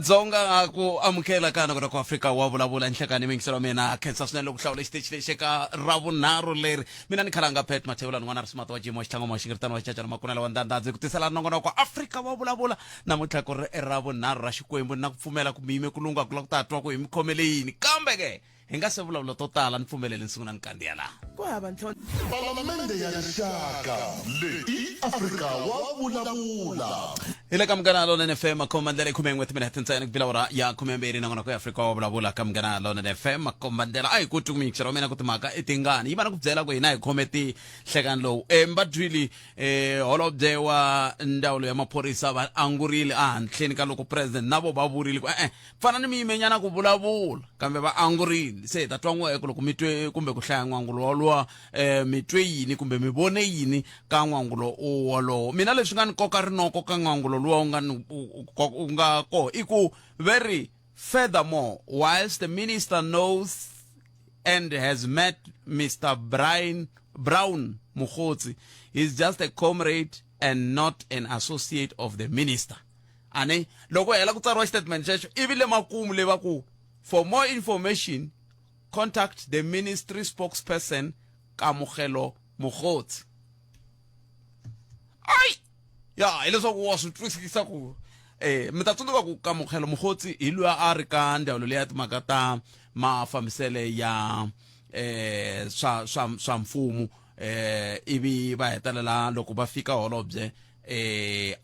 Dzonga ku amukela kana ku Afrika wa vulavula nhlekani mingiselo mina khensa swinene loko hlawula xiteji lexi ka ravunharhu leri mina ni khalanga Pet Mathebula n'wana rismata wa jimo xitlango ma xingiritano wa xicacana makunela wa ndandadzi ku tisela nongonoko wa Afrika wa vulavula namuntlha ku ri ravunharhu ra Xikwembu na ku pfumela ku miyime ku lunga ku la ku tatwa ku hi mi khomele yini kambe ke hi nga se vulavula to tala ni pfumelele nsungula ni kandiya laha ku hava ntlhontlho Palamende ya rixaka leyi Afrika wa vulavula. ile ka mgana lona FM komandela ikhumengwe timinete ntsena kubilawura ya khumemberi nongonoko ya Afrika wa vulavula ka mgana lona FM komandela ai ku tumikisera mina ku timhaka etingani yi vana ku byela ku hina hi khometi hlekani lowu mbadwili holobye wa ndawulo ya maphorisa va angurile a handleni ka loko president navo va vurile ku fana ni miyimenyana ku vulavula kambe va angurile se hi ta twa n'we ku loko mitwe kumbe ku hlaya n'wangulo wolowa mitwe yini kumbe mi vone yini ka n'wangulo wolowo mina leswi nga ni koka rinoko ka n'wangulo luwa u nga ko i ku very furthermore whilst the minister knows and has met Mr. Brown Mokgotsi is just a comrade and not an associate of the minister ane loko hela ku tsariwa statement xexo ivile makumu leva ku for more information contact the ministry spokesperson Kamogelo Mokgotsi ai ya hileswaku wa swi twisisa ku mi ta tsundzuka ku Kamogelo Mokgotsi hi loyi a ri ka ndawulo leyi ya timhaka ta mafambisele ya swa mfumo ivi va hetelela loko va fika holobye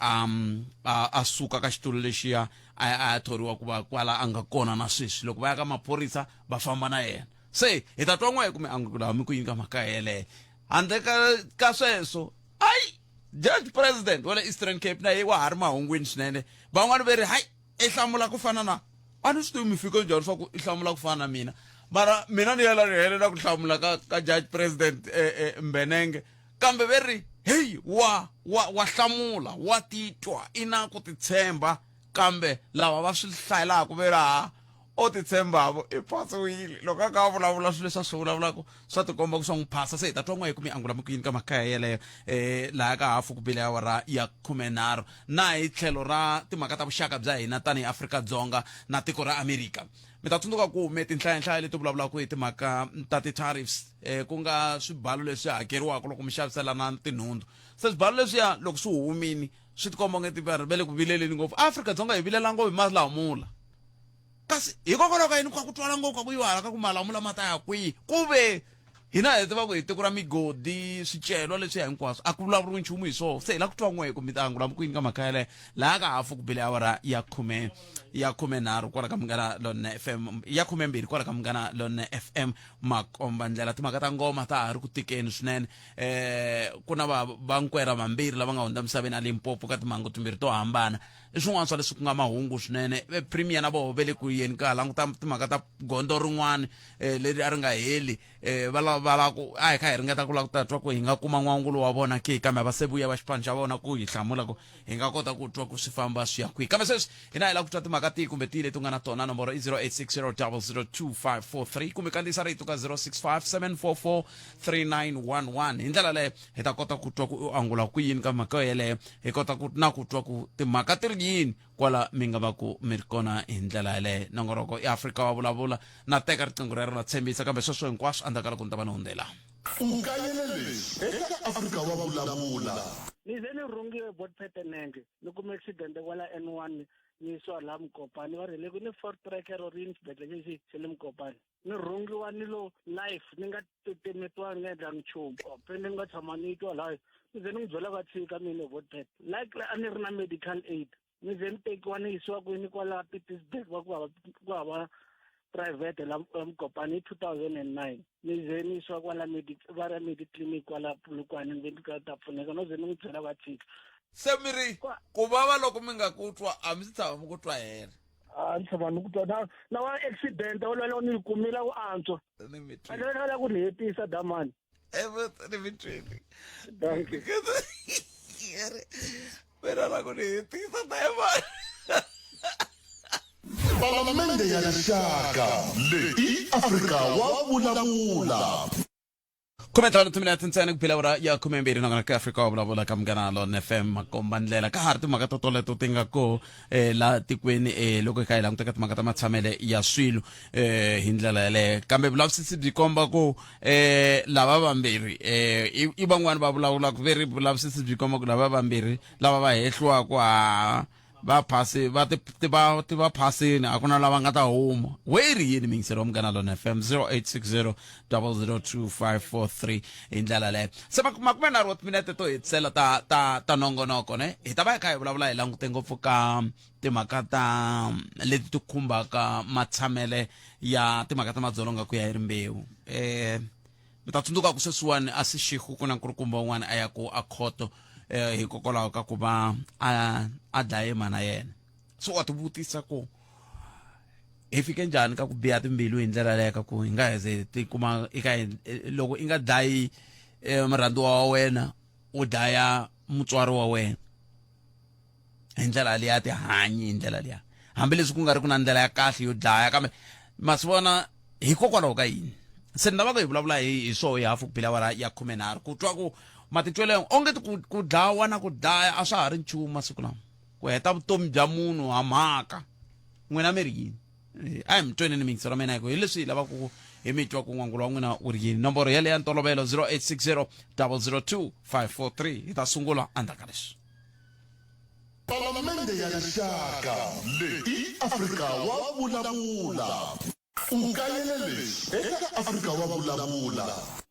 a suka ka xitulu lexiya a thoriwa ku va kwala a nga kona na sweswi loko va ya ka maphorisa va famba na yena se hi ta twa n'we kumbe angula mi ku yini ka mhaka yeleyo handle ka sweswo ai Judge President wale Eastern Cape na wa ha ri mahungwini swinene van'wani ve ri hayi i hlamula ku fana na a ni swi tivi mi fika njhani swa ku i hlamula ku fana na mina mara mina ni helela ku hlamula ka Judge President Mbenenge kambe ve ri hey wa hlamula wa titwa i na ku titshemba kambe lava va swi hlayelaka ve ri o titshembavo i phasiwile loko a ka vulavula swilo leswi a swi vulavulaka swa tikomba ku swa n'wi phasa se hi ta twa n'we hi ku mi angula mi ku yini ka mhaka ya yeleyo laha ka hafu ku bile awara ya 13 na hi tlhelo ra timhaka ta vuxaka bya hina tanihi Afrika-Dzonga na tiko ra Amerika mi ta tsundzuka ku me tinhlayanhlaya leti vulavulaka hi timhaka ta ti-tariffs ku nga swibalo leswi hakeriwaka loko mi xaviselana tinhundzu se swibalo leswiya loko swi humini swi tikomba nge ve le ku vileleni ngopfu Afrika-Dzonga hi vilela ngopfu hi malamula kasi hikokwalaho ka yini ku twala ngopfu ka ku yiwala ka ku malamula ma ta ya kwihi ku ve hina hi tiva ku hi tiko ra migodi swicelwa leswi hinkwaswo a ku vulavuriwi nchumu hi swona se hi la ku twa n'we ku mi ta angula mi ku yini ka mhaka yaleyo laha ka hafu ku bile awara ya 13 kwala ka mungana lona FM ya 12 kwala ka mungana lona FM makomba ndlela timhaka ta ngoma ta ha ri ku tikeni swinene ku na vankwera vambirhi lava nga hundza misaveni a Limpopo ka timhangu timbirhi to hambana i swin'wana swa leswi ku nga mahungu swinene premier na voho ve le ku yeni ka languta timhaka ta gondo rin'wana leri a ri nga heli vala ku a hi kha hi ringeta ku la ku tatwa ku hi nga kuma n'wangulo wa vona ke kambe va se vuya va xipano xa vona ku hi hlamula ku hi nga kota ku twa ku swi famba swi ya kwihi kambe sweswi hina hi la ku twa timhaka tihi kumbe tihi leti u nga na tona nomboro i 0860002543 kumbe kandziyisa rito ka 0657443911 hi ndlela leyo hi ta kota ku twa ku u angula ku yini ka mhaka yeleyo hi kota ku na ku twa ku timhaka ti ri yini kwala mi nga va ku mi ri kona hi ndlela yeleyo nongoroko i Afrika wa vulavula na teka riqingho rero na tshembisa kambe sweswo hinkwaswo andakala ku ni ta va ni hundzela Ungayelele eka Afrika wa vulavula. Ni ze ni rhungiwe botpetenenge ni kuma accident kwala N1 ni swa la Mkopane va rele ku ni Ford Tracker or xibedhlele lexi xe le Mkopane ni rhungiwa ni lo life ni nga tetemetiwa ngendla nchumu pe ni nga tshama ni twa la ni ze ni n'wi byela va tshika mina botpet like a ni ri na medical aid ni ze ni tekiwa ni yisiwa kwini kwala Pietersburg va ku hava private la Mkopane 2009 ni ze ni yisiwa kwala clinic kwala Polokwane ni ka ta pfuneka no ze ni n'wi byela va tshika se miri ku vava loko mi nga ku twa a mi si tshama mi ku twa hera ni tshama ni ku twa na wa accident olalo ni kumila ku antswa a lela ku ni hetisa damani ni mitwini thank you pero la ku ni hetisa damani Palamende ya rixaka leyi Afrika wa vulavula. Komentano tuminati ntsena kuphela ora ya khumembiri nangana ka Africa wa vulavula ka Munghana Lone FM makomba ndlela ka ha ri timhaka to toleto ti nga ko la tikweni loko hi languta ka timhaka ta matshamele ya swilo hi ndlela yaleyo kambe vulavisisi byi komba ku lava vambirhi i van'wani va vulavulaka veri vulavisisi byi komba ku lava vambirhi lava va hehliwaka va phasi va ti va phasini a ku na lava nga ta huma weri yini mingisero Munghana Lone FM 0860 002543 hi ndlela leyo se makume na minute to hetsela ta nongonoko ne hi ta va hi kha hi vulavula hi langute ngopfu ka timhaka ta leti ti khumbaka matshamele ya timhaka ta madzolonga ku ya hi rimbewu mi ta tsundzuka ku sweswiwani a si xihu ku na nkulukumba wun'wana a ya ku a khoto hikokwalaho ka ku va a dlaye mana yena so wa ti vutisa ku hi fike njhani ka ku biha timbilu hi ndlela leyo ka ku hi nga heze ti kuma loko i nga dlayi murhandziwa wa wena u dlaya mutswari wa wena hi ndlela liya ti hanyi hi ndlela liya hambileswi ku nga ri ku na ndlela ya kahle yo dlaya kambe ma swi vona hikokwalaho ka yini se ni lavaka hi vulavula hi swo hi hafu ku phela wara ya 13 ku twa ku matitwele onge ku dlawa na ku dlaya a swa ha ri nchumu masiku lama ku heta vutomi bya munhu ha mhaka n'wina mi ri yini a hi mi tweneni mingisero mina hi leswi hi lavaka ku hi mi twa ku n'wangulo wa n'wina u ri yini nomboro yale ya ntolovelo 0860 002543 hi ta sungula endzhaku ka leswi Palamende ya rixaka leyi Afrika wa vulavula ukayelele eka Afrika wa vulavula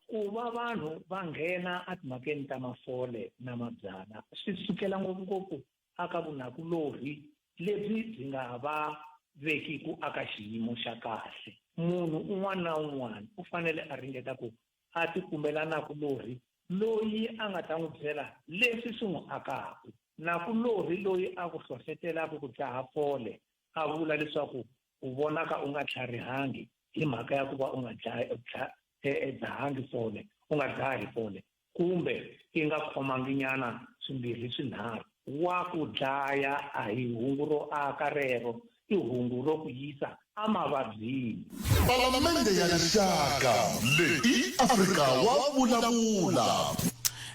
ku va vanhu va nghena timhakeni ta mafole na mabyala swi sukela ngopfungopfu aka vunakulori lebyi byi nga va vekiku aka xiyimo xa kahle munhu un'wana na un'wana u fanele a ringeta ku a ti kumela nakulori loyi a nga ta n'wi byela leswi swi n'wi akaka nakulori loyi a ku hlohletelaka ku dzaha fole a vula leswaku u vonaka u nga tlharihangi hi mhaka ya ku va u nga dzahangi fole u nga dzahi fole kumbe i nga khomangi nyana swimbirhi swinharhu wa ku dlaya a hi hungu ro aka rero i hungu ro ku yisa amavabyini Palamende ya rixaka leyi Afrika wa vulavula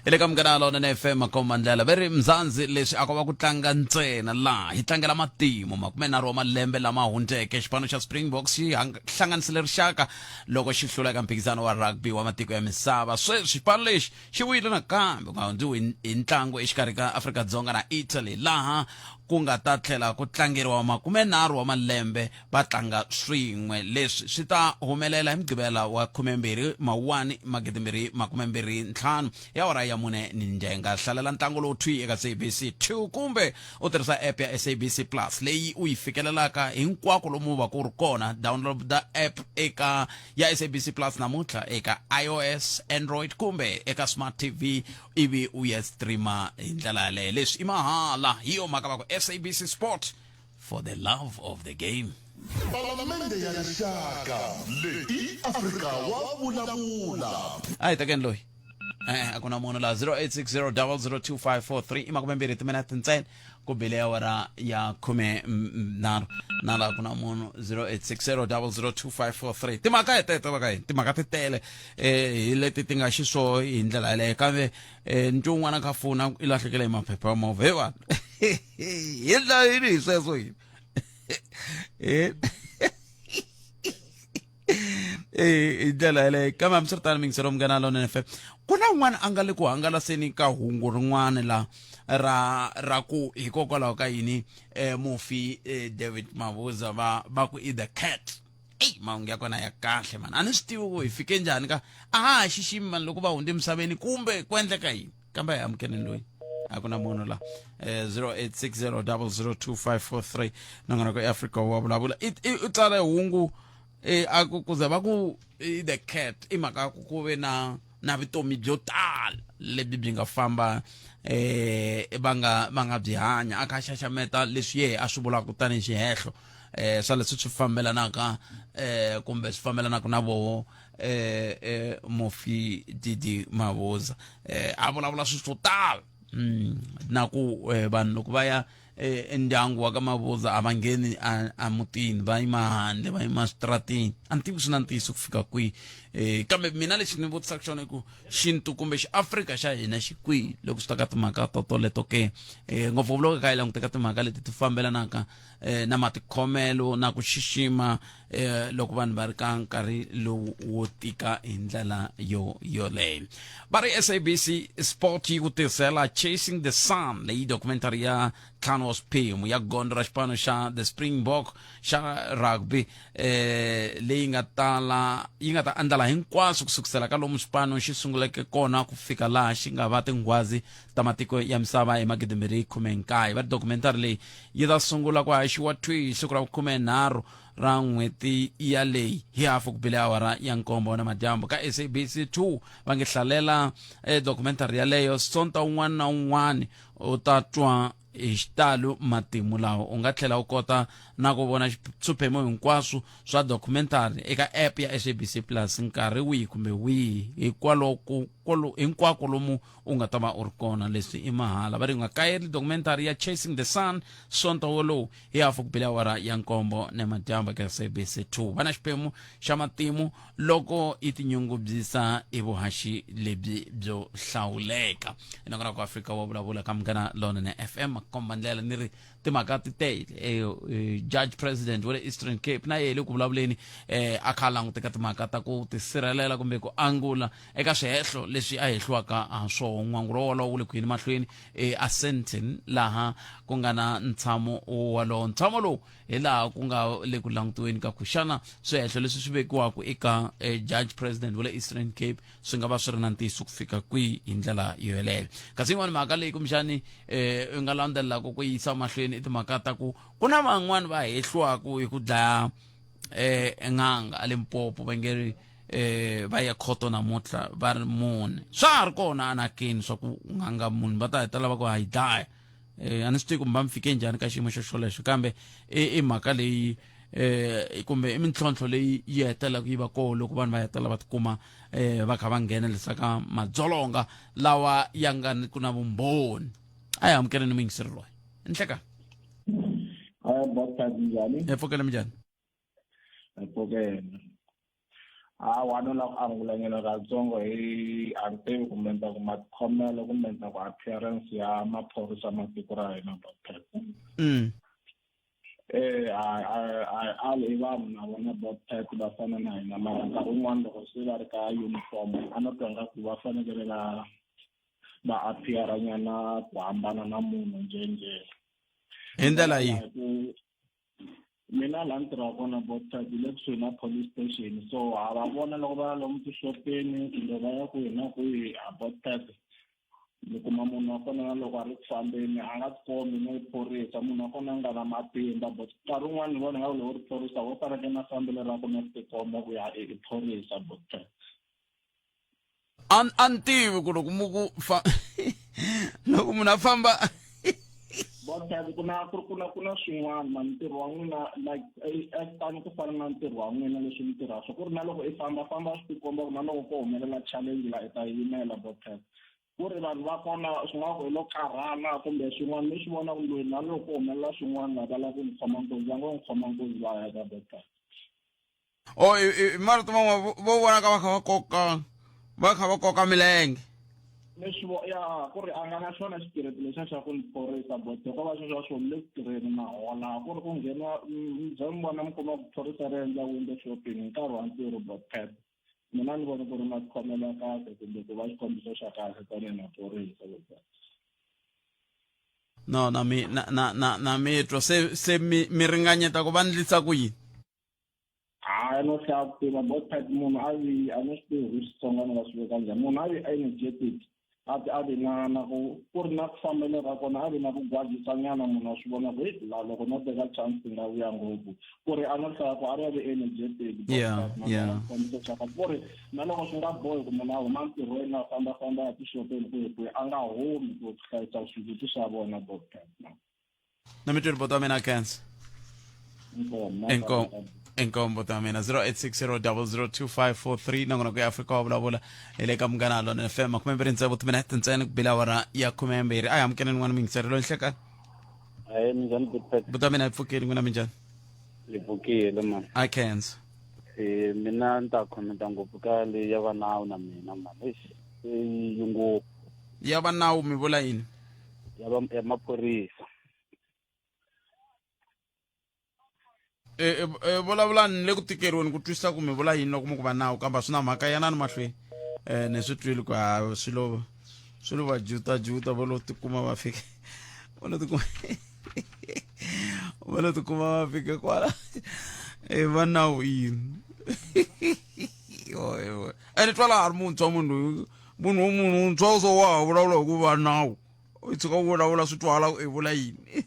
ile ka Munghana Lone FM makomba ndlela veri mzanzi leswi a ko va ku tlanga ntsena laha hi tlangela matimu makume na roma lembe lama hundzeke xipano xa Springboks xi hlanganisile rixaka loko xi hlula eka mphikizano wa rugby wa matiko ya misava sweswi xipano lexi xi vuyile nakambe ku nga hundziwi hi ntlangu exikarhi ka Afrika-Dzonga na Italy laha ku nga ta tlhela ku tlangeriwa makume nharhu wa malembe va tlanga swin'we leswi swi ta humelela hi mugqivela wa 12 Mawuwani 2025 ya hora ya mune ni njenga hlalela ntlangu lowu thwi eka SABC 2 kumbe u tirhisa app ya SABC Plus leyi u yi fikelelaka hinkwako lomu va ku ri kona download the app eka ya SABC Plus namuntlha eka iOS Android kumbe eka Smart TV ivi u ya streama hi ndlela yaleyo leswi i mahala hi yo mhaka va ku SABC Sport for the love of the game. Palamende ya rixaka leyi Afrika wa vulavula Ai ta ken loyi a ku na munhu la 0860 002543 i makume mbirhi timinete ntsena ku bile awara ya 13 na la ku na munhu 0860 002543 timhaka teto va ka hina timhaka ti tele hi leti ti nga xiswo hi ndlela yaleyo kambe ntun'wana ka fona i lahlekele hi maphepha ya movha hewa hi ndlela yini hi sweswo yini hi ndlela yaleyo kambe hambiswiritano mingisero Munghana Lone FM ku na un'wana a nga le ku hangalaseni ka hungu rin'wana la ra ku hikokwalaho ka yini mufi David Mabuza va ku i the cat mahungu ya kona ya kahle man a ni swi tivi ku hi fike njhani ka a ha xiximi mani loko va hundze emisaveni kumbe ku endleka yini kambe hi amukeleni loyi a ku na munhu la 0860 002543 nongonoko Africa wa vulavula i tsala hungu a ku za va ku the cat i mhaka ku ve na vitomi byo tala lebyi byi nga famba va nga byi hanya a kha xaxameta leswi yehe a swi vulaka tanihi xihehlo swa leswi swi fambelanaka kumbe swi fambelanaka na voho mufi Didi Mabuza a vulavula swilo swo tala na ku vanhu loko va ya ndyangu wa ka Mabuza a va ngheni a mutini va yima handle va yima switratini a ni tivi swi na ntiyiso ku fika kwihi kambe mina lexi ni vutisaka xona i ku xintu kumbe xiafrika xa hina xi kwihi loko swi ta ka timhaka toleto ke ngopfungopfu loko ka hi languteka timhaka leti ti fambelanaka na matikhomelo na ku xixima loko vanhu va ri ka nkarhi lowu wo tika hi ndlela yoleyo va ri SABC Sport yi ku tirhisela Chasing the Sun leyi documentary ya ntlhanu wa swiphemu ya gondo ra xipano xa the Springbok xa rugby leyi nga ta andlala hinkwaswo kusukisela ka lomu xipano xi sunguleke kona ku fika laha xi nga va tinghwazi ta matiko ya misava hi 2019 va documentary leyi yi ta sungula ku haxiwa hi siku ra 13 ra n'hweti ya leyi hi hafu ku bile awara ya nkombo na madyambu ka SABC 2 va nge hlalela documentary yaleyo sonta un'wana na un'wana u ta twa hi xitalo matimu lawa u nga tlhela u kota na ku vona swiphemu hinkwaswo swa documentary eka app ya SABC Plus nkarhi wihi kumbe wihi hinkwako lomu u nga ta va u ri kona leswi i mahala va ri nga kayeli documentary ya Chasing the Sun sonto wolowo hi hafu ku bile awara ya nkombo na madyambu eka SABC 2 va na xiphemu xa matimu loko i tinyungubyisa i vuhaxi lebyi byo hlawuleka inakona ku Afrika wa vulavula ka Munghana Lonene FM komba ndlela ni ri timhaka ti tele judge president wa le Eastern Cape na yele ku vulavuleni a kha languteka timhaka ta ku tisirhelela kumbe ku angula eka swihehlo leswi a hehliwaka a swona n'wanguro wolowo wu le ku yini mahlweni a Sandton laha ku nga na ntshamo wolowo ntshamo lowu hi laha ku nga le ku langutiweni ka ku xana swihehlo leswi swi vekiwaka eka judge president wa le Eastern Cape swi nga va swi ri na ntiyiso ku fika kwihi hi ndlela yo yeleyo kasi yin'wana mhaka leyi kumbexani u nga landzelelaka ku yisa mahlweni i timhaka ta ku na van'wani va hehliwaka hi ku dlaya n'anga a Limpopo va nge ri va ya khoto namuntlha va ri mune swa ha ri kona anakeni swa ku n'anga munhu va ta hetela va ku ha yi dlaya a ni swi tivi kumbe va mi fike njhani ka xiyimo xolexo kambe i mhaka leyi kumbe i mintlhontlho leyi yi hetelaka yi va koho loko vanhu va hetela va tikuma va kha va nghenelisa ka madzolonga lawa ya nga ku na vumbhoni a hi amukeleni muyingiseri loyi nhleka epfukele minjhani epfukele wanuna ku angulanyela katsongo hi a ni tivi kumbe ndza ku matikhomelo kumbe ndza ku appearance ya maphorisa matiko ra hina ali i vanhu na vona botpet va fana na hina mara nkarhi wun'wana loko se va ri ka uniform a no twa nga ku va fanekele va appeara nyana ku hambana na munhu njhenjhe hi ndlela yihi mina laha ni tirhaka kona botpet hi le kusuhi na police station so ha va vona loko va ya lomu tixopeni kumbe va ya kwihi na kwihi a botpet ni kuma munhu wa kona na loko a ri ku fambeni a nga tikombi no phorisa munhu wa kona a nga na matimba but nkarhi wun'wana ni vona nga ku loko ri phorisa wo fanekele na fambele ra kona ku tikomba ku ya i phorisa botpet a ni tivi ku loko loko munhu a famba botpet kuna swin'wana ma ntirho wa n'wina like tani ku fana na ntirho wa n'wina leswi mi tirhaka ku ri na loko i famba swi tikomba na loko ko humelela challenge la i ta yimela botpet ku ri vanhu va kona swi nga ku hi lo karhala kumbe swin'wana ni swi vona ku loyi na loko ko humelela swin'wana la va lava ku ni khoma nkunzi va ngo ni khoma nkunzi va ya ka botpet marito man'wana vo vona ka va kha va koka milenge leswi ku ri a nga na xona xitireti lexiya xa ku ni phorisa botpet ko va sweswo swo le xitireni na hola ku ri ku nghena bya mi vona mi kuma ku phorisa ri endla window shopping hi nkarhi wa ntirho botpet mina ni vona ku ri matikhomelo ya kahle kumbe ku va xikombiso xa kahle tanihi maphorisa no na mitwa se mi ringanyeta ku va ndlisa ku yini no hlaya ku tiva botpet munhu a ni swi tivi hi Xitsonga ni nga swi veka njhani munhu a vi energetic a vi na ku ri na ku fambele ra kona a vi na ku gwadzisa nyana munhu a swi vona ku la loko no teka chance ti nga vuya ngopfu ku ri a no hlaya ku a ri a vi energetic ku ri na loko swi nga bohi kumbe na huma ntirhweni a fambafamba ya tixopeni kwihi a nga humi ku hlayisa swiguti swa vona botpet na mi twini bota mina cancer enkombo ta mina 0860002543 nangona ku ya Afrika wa vulavula ile ka Munghana Lonene FM 23 minutes ntsena ku bila awara ya 12 a hi amukeleni n'wana miyingiseri loyi nhlekani Njani Bootpet? buta mina pfukeli n'wina minjhani Hi pfukile man. I can't. Mina ni ta khomenta ngopfu ka leyi ya va nawu na mina man. Yi ngopfu ya va nawu mi vula yini ya maphorisa. vulavula ni le ku tikeriweni ku twisisa ku mi vula yini loko mi ku va nawu kambe swi na mhaka yanani mahlweni ni swi twile ku swilo va juta va lo tikuma va fike va lo tikuma va fike kwala va nawu yini ene twala ha ri muntshwa munhu wuntshwa so wa ha vulavula hi ku va nawu i tshuka u vulavula swi twala i vula yini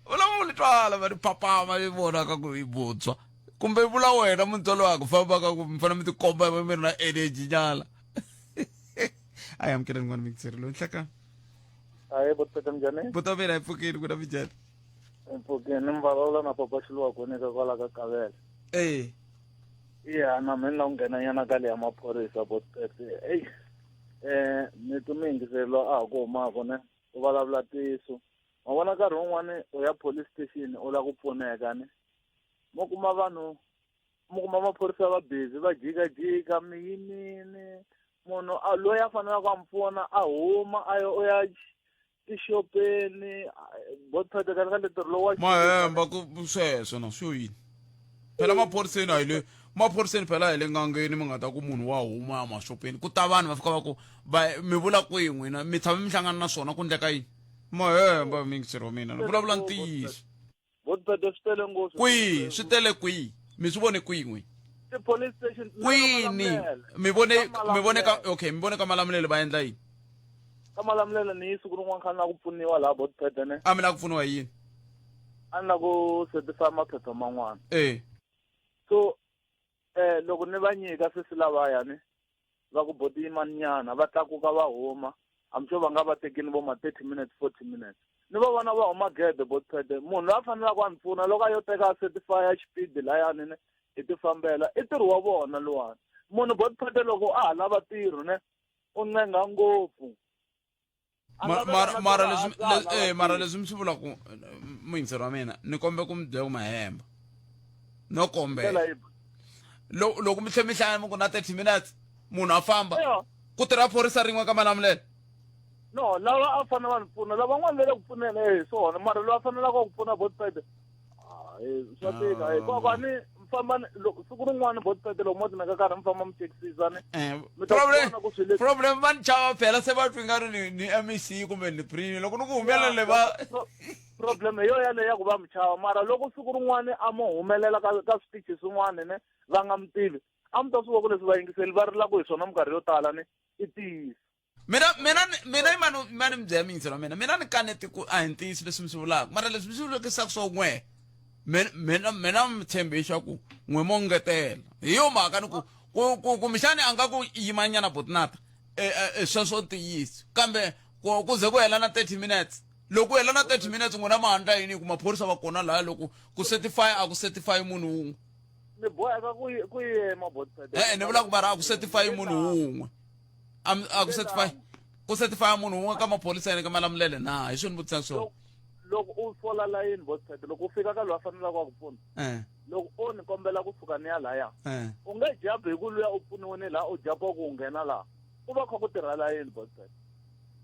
vulavula twala va ri papama i vonaka ku i vuntshwa kumbe i vula wena muntshwa loyi a ku fambaka ku mi fanele mi tikomba mi ri na energy nyala ayi amukela n'wana mikiseri loyi nhlakani Bootpet njhani? buta mina hi pfukeni ku na minjhani Mpfukeni ni vulavula na papa xiliwa konika kwala ka Kavela. Yeah, na mina la ku nghena nyana ka le ya maphorisa Bootpet. Ni tumi yingiselo a ha ku humaka ne u vulavula tiso. Ma vona nkarhi wun'wani u ya police station u la ku pfuneka ne. Mo kuma maphorisa va busy va jikajika mi yimini munhu loyi a fanelaka a mi pfuna a huma a ya tixopeni Bootpet ka letere lowa mahemba ku sweswo na swo yini phela maphoriseni a hi le maphoriseni phela hi le ngangeni mi nga ta ku munhu wa huma ya maxopeni ku ta vanhu va fika va ku mi vula kwihi n'wina mi tshame mi hlangana na swona ku ndleka yini mahemba mingiseri wa mina ni vulavula ntiyiso Bootpet swi tele ngopfu kwihi swi tele kwihi mi swi vone kwihi n'wina police station kwini mi vone ka malamulelo va endla yini ka malamulelo ni yi siku rin'wana khani na ku pfuniwa laha Bootpet ne a mi la ku pfuniwa hi yini a ni la ku certify maphepha man'wana so loko ni va nyika sesi lavaya ni va ku boti yimaninyana va tlakuka va huma I'm sure va nga va tekini vo ma 30 minutes 40 minutes ni va vona va huma gede Bootpet munhu loyi a fanelaka a ni pfuna loko a yo teka certify xipidi layani ne hi ti fambela i ntirho wa vona lowani munhu Bootpet loko a ha lava tirho ne u ncenga ngopfu mara leswi mi swi vula ku muyingiseri wa mina ni kombe ku mi byela ku mahemba no kombela loko mi tlhe mi hlangana ku na 30 minutes munhu a famba ku tirha phorisa rin'we ka malamulelo no lava a fanele va ni pfuna lava n'wana va le ku pfuneni hi swona mara loyi a fanelaka ku pfuna Bootpet swa tika hikuva ni famba siku rin'wana Bootpet loko mo timeka karhi mi famba mi chekisisa ni problem va ni chava phela se va twi nga ri ni MEC kumbe ni primi loko ni ku humelele va problem hi yo yaleyo ya ku va mi chava mara loko siku rin'wana a mo humelela ka switichi swin'wana ne va nga mi tivi a mi ta swi voko leswi vayingiseli va rilaka hi swona minkarhi yo tala ni i tiyisi mina imani mi byela miyingiseri wa mina ni kaneti ku a hi ntiyisi leswi mi swi vulaka mara leswi mi swi vulakisaku swo n'we mina mi tshembisa ku n'we mo ngetela hi yo mhaka ni ku mixani a nga ku yimanyana botinata sweswo ntiyisi kambe ku ze ku hela na 30 minutes loko hela na 30 minutes n'wina ma handla yini ku maphorisa va kona laya loko ku certify a ku certify munhu wun'we ni boheka ku yima Bootpet ni vula ku va ra a ku certify munhu wun'we a ku certify munhu wun'we ka maphorisa yini ka malamulele na hi swo ni vutisaka swona loko u fola layini Bootpet loko u fika ka loyi a fanelaka ku pfuna loko o ni kombela ku suka ni ya laya u nge jabi hi ku luya u pfuniwini laha u jaba ku u nghena laha ku va kha ku tirha layini Bootpet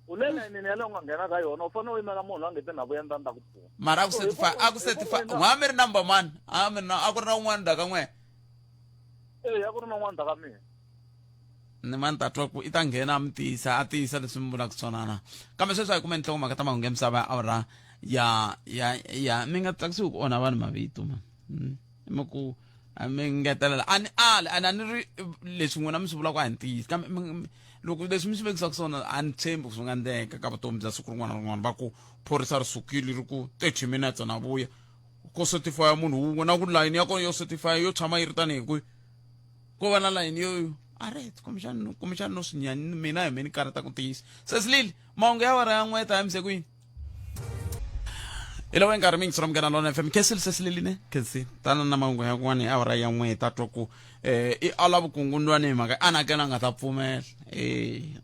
u le layinini yaleyo u nga nghena ka yona u fanele u yimela munhu a ngete na vuya ndani ta ku pfuna mara a ku certify n'wa mi ri number man a ku ri na un'wana ndaka n'we a ku ri na un'wana ndaka mina ni mani ta twa ku i ta nghena a tiyisa leswi mi vulaka swona na kambe sweswi a hi kumeni nhlokomhaka ta mahungu ya misava ya awara ya mi nga tsakisiwi ku onha vanhu mavito man mi ku mi ngetelela a ni ri leswi n'wina mi swi vulaka a hi ntiyisi kambe loko leswi mi swi vekisaka swona a ni tshembi ku swi nga endleka ka vutomi bya siku rin'wana na rin'wana va ku phorisa ri sukile ri ku 30 minutes na vuya ko certify munhu wun'we na ku layini ya kona yo certify yo tshama yi ri tanihi kwihi ko va na layini yo alright kumbexani no swi nyani mina hi mi ni karata ku tiyisa sesilile mahungu ya wara ya n'we ta yamise kwini ila wa nkarhi mingi siramukela lona FM kesi lisesileline kesi tana na mangu ya kwani awara ya n'we ta twa ku I ala vukungundwani mhaka anakena nga ta pfumela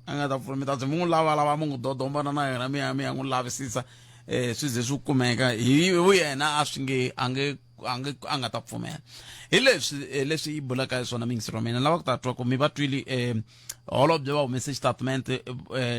a nga ta pfumela ta mungu lava mungu dodombana na yena mi ya n'wi lavisisa swi ze swi kumeka hi yena a swi nge a nga ta pfumela hi leswi yi bulaka swona mingi ra mina lava ku ta twa ku mi va twili holobye va humese statement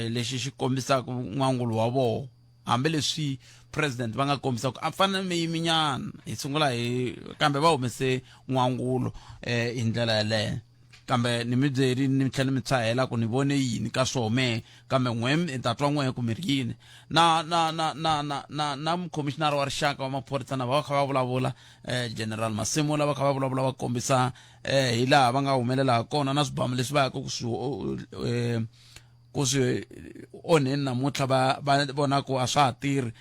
lexi xi kombisaka n'wangulo wa vona hambileswi president va nga kombisa ku a fanele mi yiminyana hi sungula hi kambe va humese n'wangulo hi ndlela yaleyo kambe ni mi byeri ni tlhela mi tshahela ku ni vone yini ka swome kambe n'we ta twa n'we ku mi ri yini na mukhomishinari wa rixaka wa maphorisa na va kha va vulavula general Masimula va kha va vulavula va kombisa hi laha va nga humelela kona na swibamu leswi va yaka ku swi onheni namuntlha va vona ku a swa ha tirhi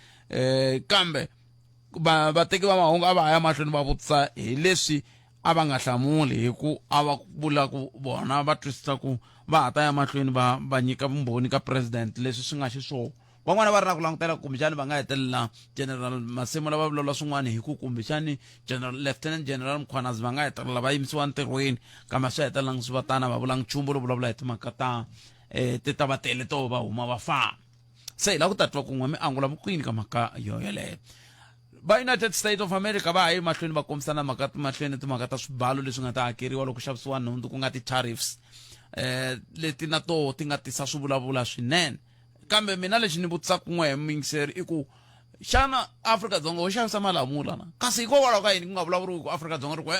kambe vateki va mahungu a va ya mahlweni va vutisa hi leswi a va nga hlamuli hi ku a va vula ku vona va twisisa ku va ha ta ya mahlweni va nyika vumbhoni ka president leswi swi nga xiswona van'wana va ri na ku langutela kumbexani va nga hetelela general Masimula va vulavula swin'wana hi ku kumbexani lieutenant general Mkhwanazi va nga hetelela va yimisiwa ntirhweni kambe swi hetelela swi va tana va vula nchumu lo vulavula hi timhaka ti ta va tele to va huma va fana se hi la ku ta twa ku n'we mi angula vukwini ka mhaka yeleyo va United States of America va hayi mahlweni va kombisana mahlweni timhaka ta swibalo leswi nga ta hakeriwa loko xavisiwa nhundzu ku nga ti-tariffs leti na to ti nga tisa swivulavula swinene kambe mina lexi ni vutisaka n'we mingiseri I ku xana Afrika-Dzonga wo xavisa malamula na kasi hikokwalaho ka yini ku nga vulavuriwi ku Afrika-Dzonga ri ku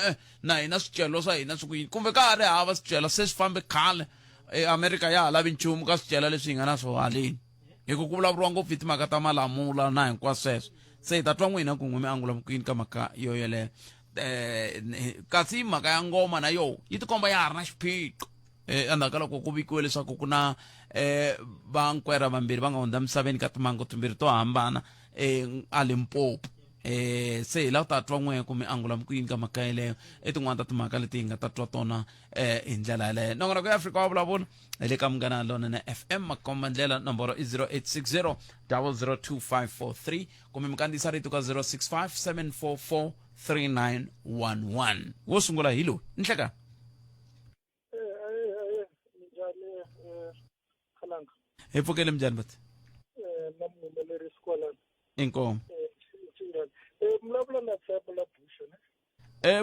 na hina swicelo swa hina swi ku yini kumbe ka ha ri hava swicelo se swi fambe khale Amerika ya ha lavi nchumu ka swicelo leswi hi nga na swo haleni hi ku vulavuriwa ngopfu hi timhaka ta malamula na hinkwaswo sweswo se hi ta twa n'wina ku n'we mi angula vukwini ka mhaka yeleyo kasi mhaka ya ngoma na yo yi tikomba ya ha ri na xiphiqo endzhaku ka loko ku vikiwe leswaku ku na vankwerha vambirhi va nga hundza misaveni ka timhangu timbirhi to hambana a Limpopo se hi la ku ta twa n'we ku mi angula vukwini ka mhaka yeleyo tin'wana ta timhaka leti hi nga ta twa tona hi ndlela yaleyo nongonoko ya Afrika wa vulavula hi le ka Munghana Lonene FM makomba ndlela nomboro I 0860 002543 kumbe mi kandziyisa rito ka 065 744 3911 wo sungula hi loyi nhleka hi pfukele minjhani bati inkomo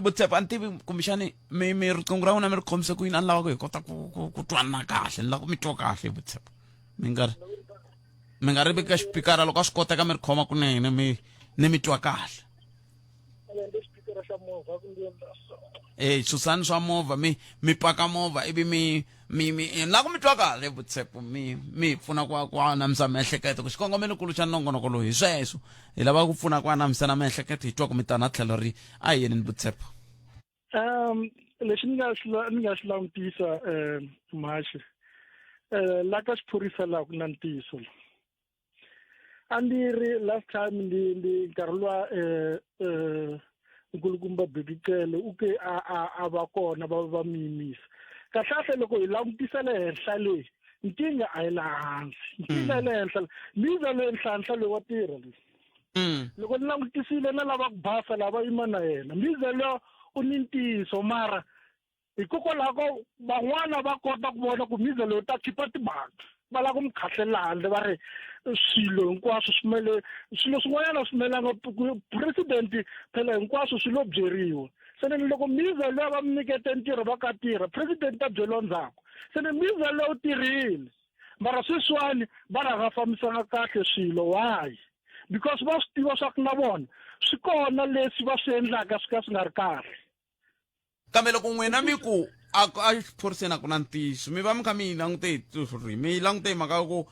Butsepa an tivi kumbexani mi riqingho ra n'wina mi ri khomise ku yini a ni lava ku hi kota ku twanana kahle ni lava ku mi twa kahle Butsepa mi nga ri veka xipikara loko a swi koteka mi ri khoma kunene ni mi twa kahle susani swa movha mi paka movha ivi mi la ku mi twa kahle Butsepa mi pfuna ku anamisa miehleketo ku xikongomelo kulu xa nongonoko lowu hi sweswo hi lava ku pfuna ku anamisa na miehleketo hi twa ku mi ta na tlhelo ri a hi yeni Butsepa lexi ni nga xi langutisa Mashi la ka xiphorisa laha ku na ntiyiso a ndi ri last time ndi nkarhi luwa nkulukumba Bebikele u ke a va kona va miyimisa kahle loko hi langutisa le henhla leyi nkinga a yi laha hansi nkinga le henhla miza le henhla leyi wa tirha leyi loko ni langutisile na lava ku basa lava yima na yena miza leyo u ni ntiyiso mara hikokwalaho van'wana va kota ku vona ku miza leyi ta khipa timhaka va lava ku mi khahlela handle va ri swilo hinkwaswo swilo swin'wanyana swimelanga president phela hinkwaswo swi lo byeriwa se ni loko miza leyi va mi nyikete ntirho va ka tirha president ta byeliwa ndzhaku se ni miza leyi u tirhile mara sweswiwani va nga fambisanga kahle swilo why because va swi tiva swa ku na vona swi kona leswi va swi endlaka swi ka swi nga ri kahle kambe loko n'wina mi ku a xiphoriseni a ku na ntiyiso mi va mi kha mi langute mi langute hi mhaka ku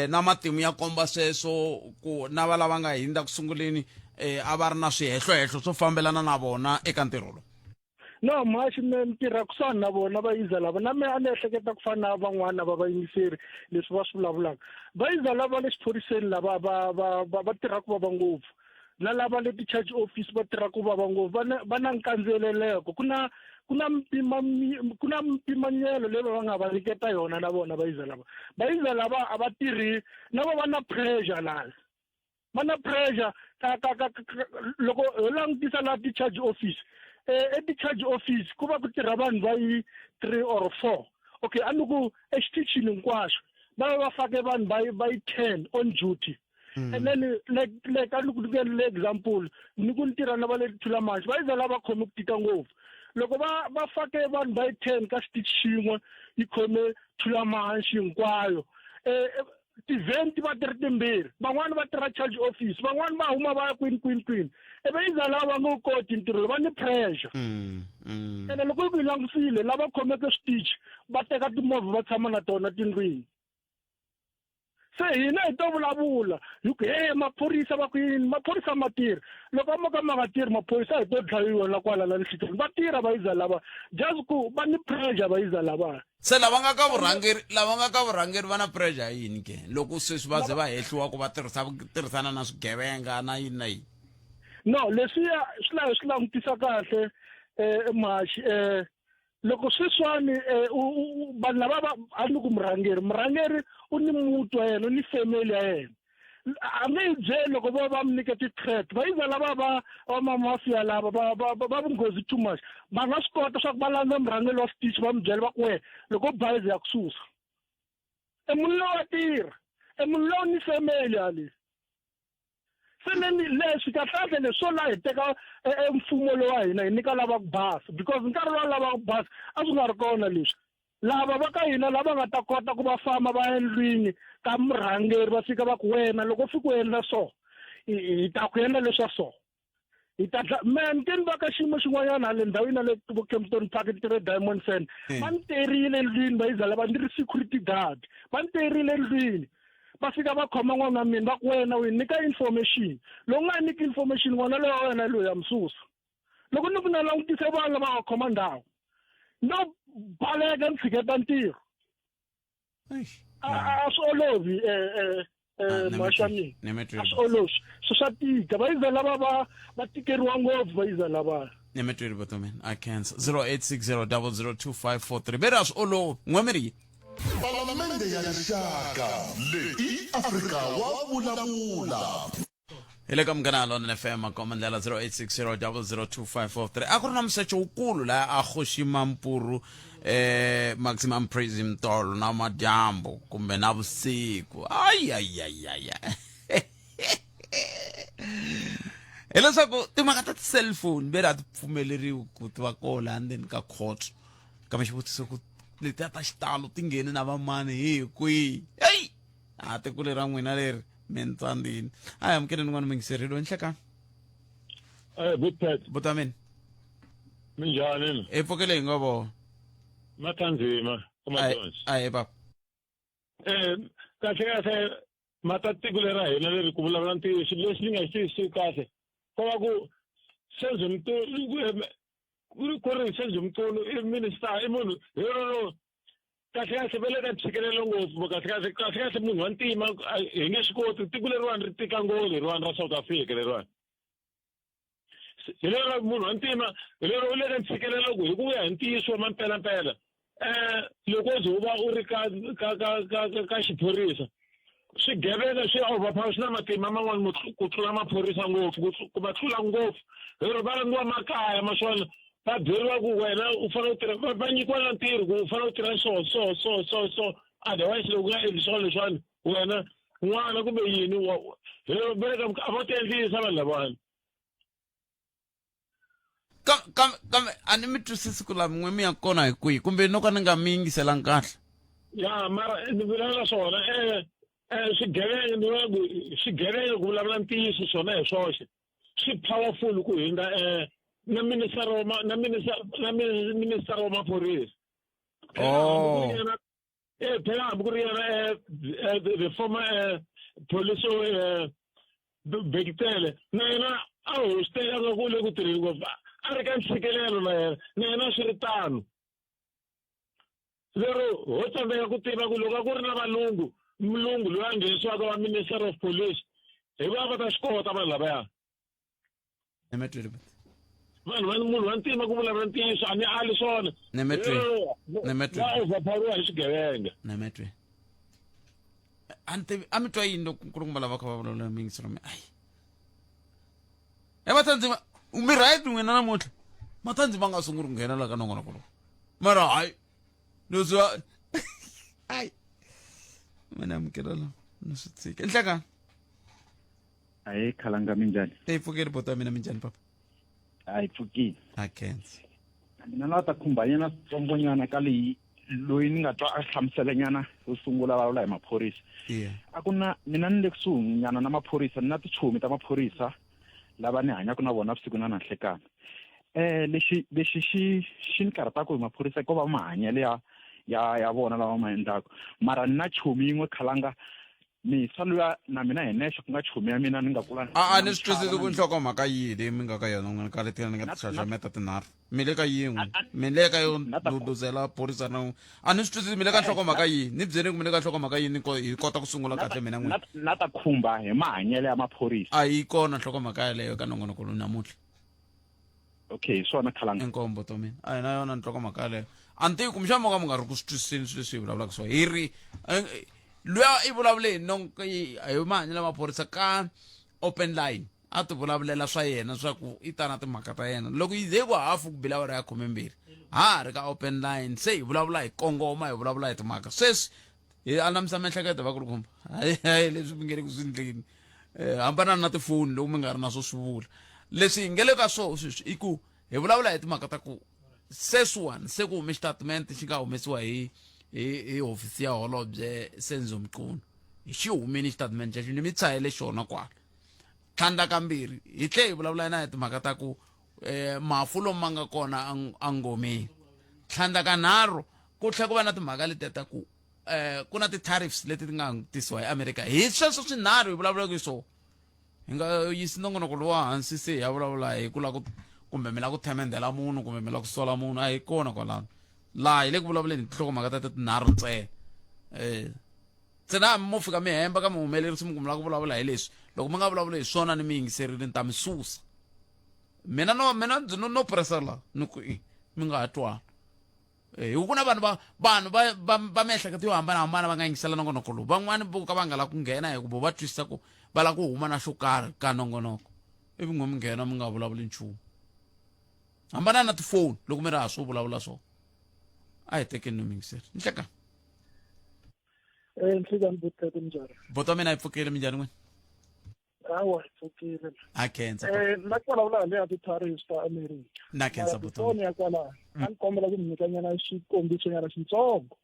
na matimu ya komba sweswo ku na va lava nga hindza ku sunguleni a va ri na swihehlwehlo swo fambelana na vona eka ntirho lowu no Mashi ni tirha kusuhani na vona vayiza lava na mina a ni ehleketa ku fana na van'wana va vayingiseri leswi va swi vulavulaka vayiza lava le xiphoriseni lava va tirhaka ku vava ngopfu na lava le ti-charge office va tirhaka ku vava ngopfu va na nkandzeleleko ku na mpimanyelo leyi va nga va nyiketa yona na vona vayiza lava a va tirhi na va na pressure laha mana pressure loko ho langutisa la ti-charge office ti-charge office ku va ku tirha vanhu va yi 3 or 4 okay a ni ku exitichini hinkwaswo va va fake vanhu va yi 10 on duty and then like a ni ku le example ni ku ntirha na va le Thulamasi va iza lava khome ku tika ngopfu loko va fake vanhu va yi 10 ka xitichi xin'we yi khome Thulamasi hinkwayo ti-vent va tirhi timbirhi van'wani va tirha charge office van'wani va huma va ya kwini ive iza lava ngo koti ntirho va ni pressure ene loko yi langutisile lava khomeke switichi va teka timovha va tshama na tona tindlwini se hina hi to vulavula hi ku maphorisa va ku yini maphorisa ma tirha loko mo ka ma nga tirhi maphorisa hi to dlayiwa la kwala la nhlitini va tirha va iza lava just ku va ni pressure va iza lava se lava nga ka vurhangeri va na pressure yini ke loko sweswi va ze va hehliwa ku va tirhisana na swigevenga na yini na yini no leswiya swi langutisa kahle Mashi loko sweswiwani vanhu lava a ni ku murhangeri u ni muti wa yena u ni family ya yena a nge yi byeli loko va mi nyike ti-threat va iza lava va mamafia lava va vunghozi too much va nga swi kota swa ku va landza murhangeri wa switichi va mi byela va ku we loko bazi ya ku susa munhu loyi wa tirha munhu loyi ni family ali se leswi kahlekahle leswi swo la hi teka mfumo lowu wa hina hi nyika lava ku basa because nkarhi lowa lava ku basa a swi nga ri kona leswi lava va ka hina lava nga ta kota ku va famba va endlwini ka murhangeri va fika va ku wena loko fika u endla so hi ta ku endla leswa so hi ta man ke ni va ka xiyimo xin'wanyana hale ndhawini na le Kempton Park tirhe Diamond Sand va ni terile endlwini va iza lava ni ri security guard va ni terile endlwini va fika va khoma n'wana wa mina va ku wena wini nyika information loko nga nyiki information n'wana loyi wa wena loyi ya misusa loko ni ku na langutise vanhu lava nga khoma ndhawu no baleka ni tshiketa ntirho a swi olovi maxamini a swi olovi swi swa tika va iza lava va tikeriwa ngopfu va iza lava nemetweri botomen I cancel 0860002543 bera a swi olovi n'wameri Palamende ya rixaka leyi Afrika wa vulavula ile ka Munghana Lonene FM akomandlela 0860002543 a ku ri na musecho wukulu la a Kgoshima Mpuru Maximum Praise Mtolo na madyambu kumbe na vusiku hileswaku timhaka ta ti-cellphone ve ra ti pfumeleriwi ku ti va kola endzeni ka court kambe xivutiso ku letiya ta xitalo ti ngheni na vamani hi kwihi tiko leri ra n'wina leri mentsandini a hi amukeleni n'wana mingiserile wenhlekani butamini minjhani pfukele hi nga vo matanzima aye papa kahle mata tiko leri ra hina leri ku vulavula ntiyiso leswi ni nga xi kahle ko va ku ku ri Sezumtolo i minister i munhu yero kahle va le ka tshikelelo ngopfu kahle munhu wa ntima hi nge swi koti tiko leriwani ri tika ngolo leriwani ra South Africa leriwani hi lero munhu wa ntima hi lero u le ka ntshikelelo ku hi ku ya hi ntiyiso wa mampelampela loko u va u ri ka xiphorisa swigevenga swi overpower swi na matimba man'wani ku tlula maphorisa ngopfu ku va tlula ngopfu lero va langiwa makaya maswona va byeriwa ku wena u fanele u tirha va nyikiwa na ntirho ku u fanele u tirha so otherwise loko u nga endli swona leswiwani wena n'wana kumbe yini a va ti endlisa vanhu lavawani kambe a ni mi twisisi ku lava n'we mi ya kona hi kwihi kumbe no ka ni nga mi yingiselangi kahle ya mara ni vulavula swona swigevenga ku vulavula ntiyiso swona hi swoxe swi powerful ku hundza na minister wa maphorisa phela hambi ku ri yena the former police Bekitele na yena a hostela nga ku le ku tirheni ngopfu a ri ka ntshikelelo na yena swi ri tano lero ho tsandzeka ku tiva ku loko a ku ri na mulungu loyi a nghenisiwaka wa minister of police hi va ta swi kota vanhu lavaya munhu wa ntima ku vulavula ntiyiso a ni ali swona nemetwe va overpower hi swigevenga nemetwe ante a mi twa yini loko nkulukumba lava kha va vulavula mingiselo mi ai Matanzima mi right n'wina namuntlha Matanzima nga sunguli ku nghena la ka nongonoko lowu mara hayi no zwa ai mina amukela la no swi tshika enhlakani Ayi khalanga minjani pfukeli bota mina minjani papa ayi pfukile akenzi mina na ta khumbanyana tsongonyana ka leyi loyi ni nga twa a hlamuselenyana yo sungula vulavula hi maphorisa yeah a ku na mina ni le kusuhinyana na maphorisa ni na tichomi ta maphorisa lava ni hanyaka na vona vusiku na nanhlekani lexi xi ni karhataka hi maphorisa ko va mahanyele ya vona lava ma endlaka mara ni na chomi yin'we khalanga misa luya na mina hi nexe ku nga chomi ya mina ni nga kula a ni swi twisisi ku nhlokomhaka yihi leyi mi nga ka yona n'wina ka letina ni nga tixaxameta tinharhu mi le ka yin'we mi le ka yo duduzela phorisa na a ni swi twisisi mi le ka nhlokomhaka yihi ni byeni ku mi le ka nhlokomhaka yihi hi kota ku sungula kahle mina n'wina na ta khumba hi mahanyele ya maphorisa a yi kona nhlokomhaka yaleyo ka nongonoko lowu namuntlha okay swona khalanga enkombo to mina a hi na yona nhlokomhaka yaleyo a ni tivi ku mixava mo ka mi nga ri ku swi twisiseni swilo leswi hi vulavulaka so hi ri luya i vulavule hi mahanyele maphorisa ka open line a ti vulavulela swa yena swa ku i ta na timhaka ta yena loko yi ze ku hafu ku bila awara ya 12 ha ri ka open line se hi vulavula hi kongoma hi vulavula hi timhaka sweswi hi anamisa miehleketo va ku ri kumba hayi leswi mi nge le ku swi ndleni hambanani na tifoni loko mi nga ri na swo swi vula leswi hi nge le ka swo sweswi i ku hi vulavula hi timhaka ta ku sweswiwani se ku hume xitatimende xi nga humesiwa hi hofisi ya holobye Senzo Mqunu hi xi humini xitatimende xexo ni mi tshayele xona kwala tlhandla kambirhi hi tle hi vulavula na hi timhaka ta ku mafu lomu ma nga kona angomeni tlhandla kanharhu ku tlhela ku va na timhaka leti ta ku ku na ti-tariffs leti ti nga tisiwa hi America hi sweswo swinharhu hi vulavulaka hi swona hi nga yisi nongonoko lowu hansi se hi ya vulavula hi ku la ku kumbe mi la ku themendela munhu kumbe mi la ku sola munhu a hi kona kwalano laha hi le ku vulavuleni tinhlokomhaka ta tinharhu ntsena ntsena mo fika mi hemba ka muhumelerisi mi ku mi la ku vulavula hi leswi loko mi nga vulavula hi swona ni mi yingiserile ni ta mi susa mina no pressa la ni ku mi nga ha twani hi ku na vanhu va miehleketo yo hambanahambana va nga yingisela nongonoko lowu van'wani vo ka va nga la ku nghena hi ku vo va twisisa ku va la ku huma na xo karhi ka nongonoko ivi n'we mi nghena mi nga vulavuli nchumu hambana na tifoni loko mi ri ha swo vulavula swona a hi tekeni no mi yingisela nhleka Nhlekani botete njani bota mina yi pfukile minjhani n'wina hawa hi pfukile a khensa na ku vulavula hi leya ti-tariffs ta America na khensa bota foni ya kwalano a ni kombela ku mi nyikanyana xikombiso-nyana xintsongo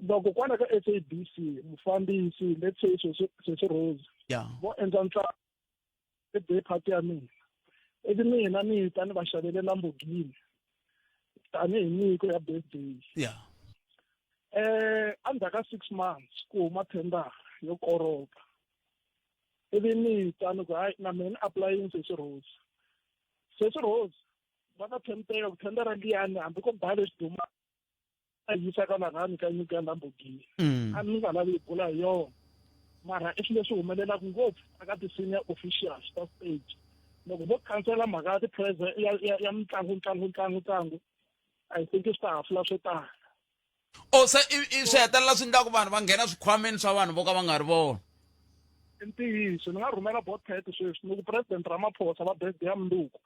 loko kwala ka SABC mufambisi let's say Sesi Rose ya vo endla ntlangu e-day party ya mina ivi mina ni ta ni va xavele Lamborghini tanihi nyiko ya birthday ya endzhaku ka 6 months ku huma thendara yo koropa ivi ni ta ni ku hayi na mina applying Sesi Rose va ta tshembeka ku thendara liyani hambi ko bale xiduma a yisa ka lagani ka nyiko ya Lamborghini a ni nga lavi yi bula hi yona mara i swilo leswi humelelaka ngopfu eka ti-senior officials ta stage loko vo khansela mhaka ya ti-president ya mitlangu I think swi ta hafula swo tala se swi hetelela swi endlaku vanhu va nghena swikhwameni swa vanhu vo ka va nga ri vona i ntiyiso ni nga rhumela botpet sweswi ni ku president Ramaphosa va birthday ya Mundzuku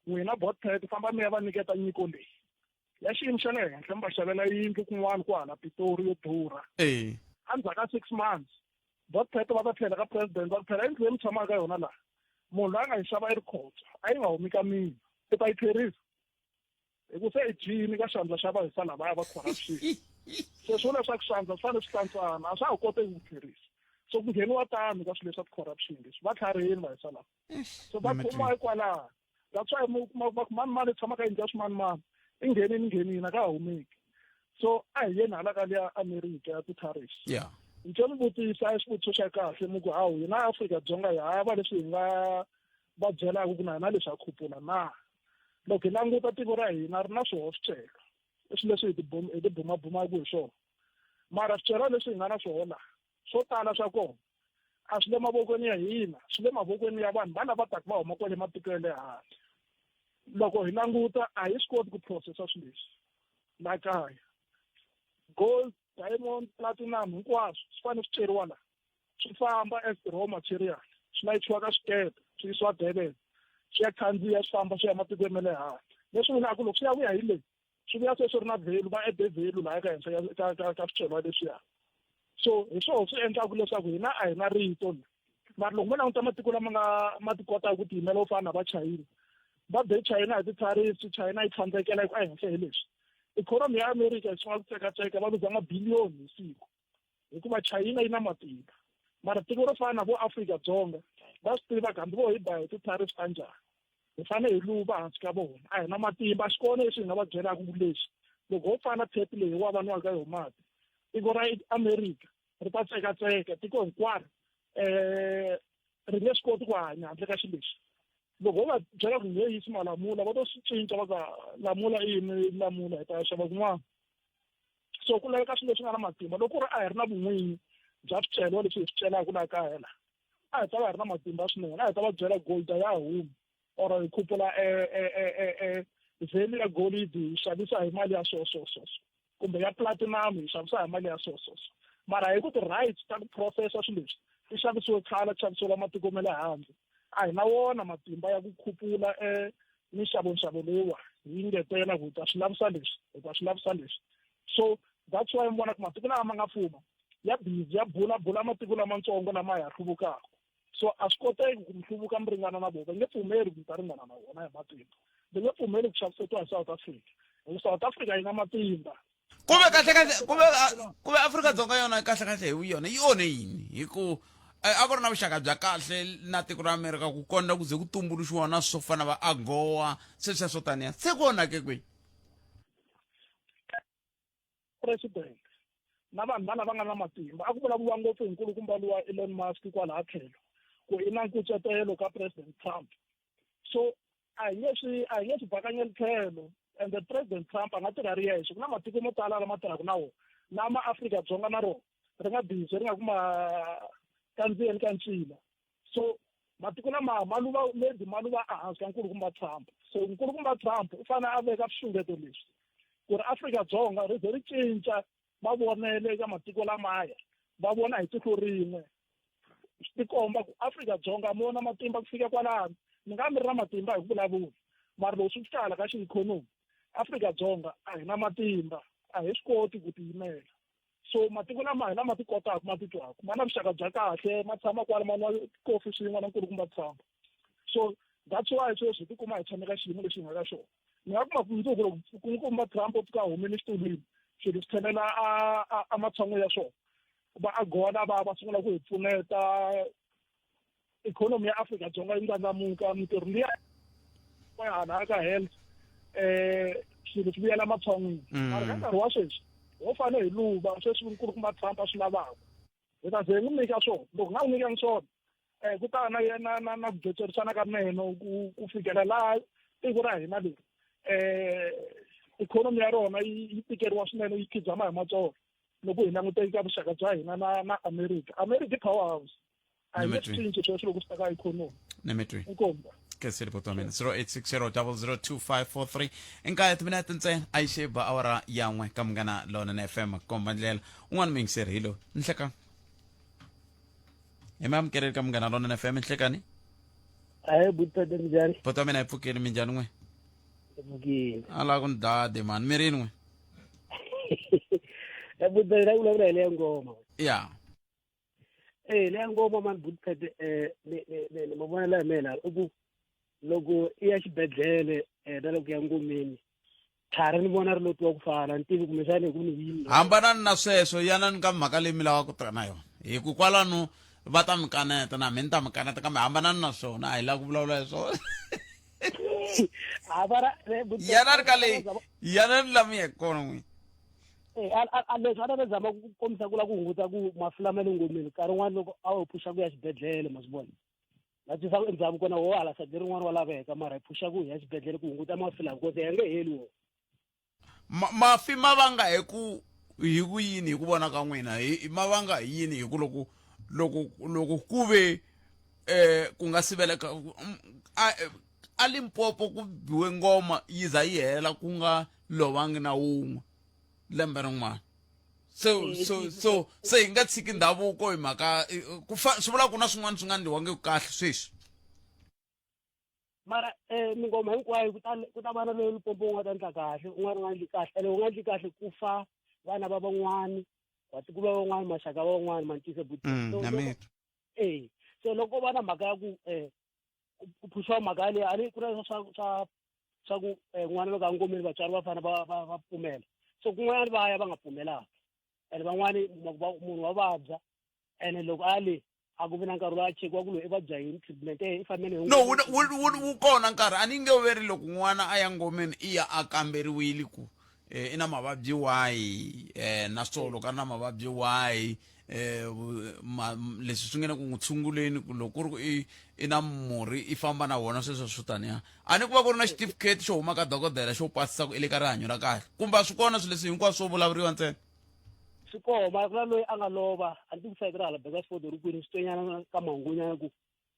n'wina botpet famba mi ya va nyiketa nyiko leyi ya xiyimo xa le henhla mi va xavela yindlu kun'wana kwahala Pitori yo durha endzhaku ka 6 months botpet va ta tlhela ka president va phela yindlu leyi mi tshamaka ka yona laha munhu loyi a nga yi xava i ri khotsa a yi nga humi ka mina i ta yi tlherisa hi ku se i jini ka xandla xa vahisa lavaya va corruption se swo leswaku swandla swi fanele swi hlantswana a swa ha koteki ku tlherisa so ku ngheniwa tani ka swilo leswa ti-corruption leswi va tlharihini vahisa lava so va khoma hikwalaho that's why mani tshamaka yindlu ya swimanimani i nghenini a ka ha humeki so a hi yeni hala ka leya America ya ti-tariffs ntsho mi vutisa xivutiso xa kahle mi ku hawu hina Afrika-Dzonga hi hava leswi hi nga va byelaka ku na hina leswi ha khupula na loko hi languta tiko ra hina ri na swicelo i swilo leswi hi tibumabumaka hi swona mara swicelo leswi hi nga na swona swo tala swa kona a swi le mavokweni ya hina swi le mavokweni ya vanhu va lava taka va huma kwale matiko ya le handle loko hi languta a hi swi koti ku processa swilo leswi la kaya gold diamond platinum hinkwaswo swi fanele swi ceriwa laha swi famba as raw material swi layichiwa ka swikepe swi yisiwa Durban swi ya khandziya swi famba swi ya matiko ma le handle leswi vulaka loko swi ya vuya hi le swi vuya se swi ri na value va ede value laha ka henhla ka swicelwa leswiya so hi swona swi endlaka leswaku hina a hi na rito mara loko mo languta matiko lama ma ti kotaka ku tiyimela wo fana na va China va be China hi ti-tariffs China yi tsandzekela ehenhla hi leswi ikhonomi ya America yi sungula ku tsekatseka va luza mabiliyoni hi siku hikuva China yi na matimba mara tiko ro fana na vo Afrika-Dzonga va swi tiva kambe vo hi ba hi ti-tariffs ta njhani hi fanele hi luva hansi ka vona a hi na matimba a xi kona leswi hi nga va byelaka leswi loko ho fana phephi leyi wa vanwaka hi mati tiko ra America ri ta tsekatseka tiko hinkwaro ri nge swi koti ku hanya handle ka xilo lexi loko ho va byela ku nge yisi malamula va to swi cinca va ka lamula yini lamula hi ta ya xava kun'wana so ku laveka swilo leswi nga na matimba loko ku ri a hi ri na vun'winyi bya swicelwa leswi hi swi celaka laha kaya la a hi ta va hi ri na matimba swinene a hi ta va byela gold ya humi or hi khupula value ya gold hi xavisa hi mali ya so kumbe ya platinum hi xavisa hi mali ya so mara hi ku ti-rights ta ku processa swilo leswi ti xavisiwe khale ku xavisiwa matiko ma le handle a hi na wona matimba ya ku khupula mixavonxavo leyiwa hi ngetela ku hi ta swi lavisa leswi so that's why mi vona ku matiko lama nga fuma ya busy ya bula matiko lamatsongo lama ya hluvukaka so a swi koteki ku mi hluvuka mi ringana na vona va nge pfumeli ku ta ringana na vona hi matimba va nge pfumeli ku xavisetiwa hi South Africa hi South Africa yi na matimba kuve Afrika-Dzonga yona kahlekahle hi yona yi one yini hi ku a ku ri na vuxaka bya kahle na tiko ra America ku kondza ku ze ku tumbuluxiwa na swo fana va AGOA sweswiya swo taniya se ku onake kwihi president na vanhu va lava nga na matimba a ku vulavuriwa ngopfu hi nkulukumba luwa Elon Musk kwalaha tlhelo ku i na nkucetelo ka President Trump so a hi nge swi bakanyeli tlhelo and the President Trump a nga tirha ri yexe ku na matiko mo tala lama tirhaka na wona lama Afrika-Dzonga na rona ri nga busy ri nga kuma kandziyeni ka ncila so matiko lama ma luva ehansi ka nkulukumba Trump so nkulukumba Trump u fanele a veka swixungeto leswi ku ri Afrika-Dzonga ri ze ri cinca va vonele eka matiko lamaya va vona hi tihlo rin'we swi tikomba ku Afrika-Dzonga mi vona matimba ku fika kwalano mi nga mi ri na matimba hi ku vulavula mara loko swi fika ka xiikhonomi Afrika-Dzonga a hi na matimba a hi swi koti ku tiyimela so matiko lama hi lama ti kotaka ma ti twaka ma na vuxaka bya kahle ma tshama kwala ma nwa kofi swin'we na nkulukumba Trump so that's why sweswi hi tikuma hi tshame ka xiyimo lexi hi nga ka xona ni nga kuma mundzuku loko nkulukumba Trump u fika a humile xitulwini swilo swi tlhelela a matshan'wini ya swona va AGOA va sungula ku hi pfuneta ikhonomi ya Afrika-Dzonga yi ndlandlamuka mitirho liya hala ka health swilo swi vuyela matshan'wini mara ka nkarhi wa sweswi ho fanele hi luva sweswi nkulukumba Trump a swi lavaka hi ta ze hi n'wi nyika swona loko nga n'wi nyikangi swona ku ta na ku byocerisana ka meno ku fikela laha tiko ra hina leri ikhonomi ya rona yi tikeriwa swinene yi khidzama hi matsolo loko hi langute eka vuxaka bya hina na America powerhouse a hi nge swi cinci sweswo loko swi ta ka ikhonomi inkomba ke se ripoto wa mina 0860002543 inkaya timinete ntsena a yi xeba awara yan'we ka Munghana Lonene FM komba ndlela un'wana mi yingiseri hi lo nhlekani hi mi amukeleli ka Munghana Lonene FM nhlekani butete njhani poto wa mina yi pfukeli minjhani n'we pfukile ala ku ni dade mani mi rini n'we butete ra vulavula hi leya ngoma ya leya ngoma mani butete ni mavonelo ya mina ku loko i ya xibedhlele na loko ya ngomeni thari ni vona ri lotiwa ku fana ni tivi kumbexani hi ku ni yini hambanani na sweswo yanani ka mhaka leyi mi lava ku tirha na yona hi ku kwalano va ta mi kaneta na mi ni ta mi kaneta kambe hambanani na swona a hi lava ku vulavula hi swona yanani ka leyi yanani la mi yeke kona n'wini leswi a ta ni zama ku kombisa ku la ku hunguta ku mafulama le ngomeni nkarhi wun'wana loko a wu phusha ku ya xibedhlele ma swi vona na tisa ku endzhaku kona wo hala sadi rin'wana wa laveka mara hi phusha ku hi ya xibedhlele ku hunguta mafila because ya nge heli wo mafi ma vanga hi ku yini hi ku vona ka n'wina ma vanga hi yini hi ku loko ku ve ku nga siveleka a Limpopo ku biwe ngoma yi za yi hela ku nga lovangi na wun'we lembe rin'wana so se hi nga tshiki ndhavuko hi mhaka swi vula ku na swin'wana swi nga ndliwangi kahle sweswi. mara mingoma hinkwayo ku ta vana loyi Limpopo u nga ta endla kahle un'wana u nga endli kahle ene u nga endli kahle ku fa vana va van'wani ku va van'wani maxaka va van'wani mantise buti so loko va na mhaka ya ku phushiwa mhaka leyi a ni ku na swa ku n'wana loko a ngomeni vatswari va fana va pfumela so kun'wanyana va ya va nga pfumelaka ene van'wani munhu wa vabya ene loko a le a ku vi na nkarhi va chekiwa ku loyi i vabya yini treatment i fanele no wu kona nkarhi a ni nge veri loko n'wana a ya ngomeni i ya a kamberiwile ku i na mavabyi wahi na swona loko a ri na mavabyi wahi leswi swi nge na ku n'wi tshunguleni ku loko ku ri i na murhi i famba na wona sweswo swo taniya a ni ku va ku ri na xitifiketi xo huma ka dokodela xo pasisa ku i le ka rihanyo ra kahle kumbe swi kona swilo leswi hinkwaswo swo vulavuriwa ntsena. swi koma ku na loyi a nga lova a ni ti kusayiti ra hala Bakersford rikwini switwenyana ka mahungunyana ku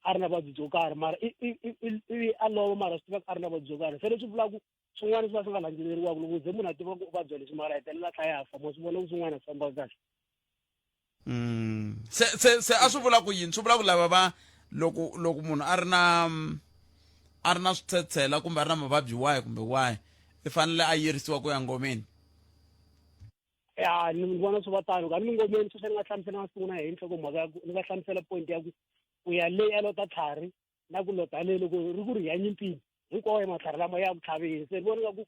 a ri na vabyi byo karhi mara ivi a lova mara swi tiva ku a ri na vabyi byo karhi se leswi vulaka ku swin'wana swi va swi nga landzeleriwaka loko ze munhu a tiva ku u vabya leswi mara hetelela tlha ya fa mo swi vona ku swin'wana swi famba kahle. se a swi vula ku yini swi vula ku lava va loko munhu a ri na switshetshela kumbe a ri na mavabyi wahi kumbe wahi i fanele a yirisiwa ku ya ngomeni. Ya ni vona swi va tano ka ni ngomeni sweswo ni nga hlamusela na siku na henhla ku mhaka ya ku ni nga hlamusela point ya ku ya leyi a lota tlhari na ku lota leyi loko ri ku ri ya nyimpini hinkwawo matlhari lama ya ku tlhaveni se ni vona nga ku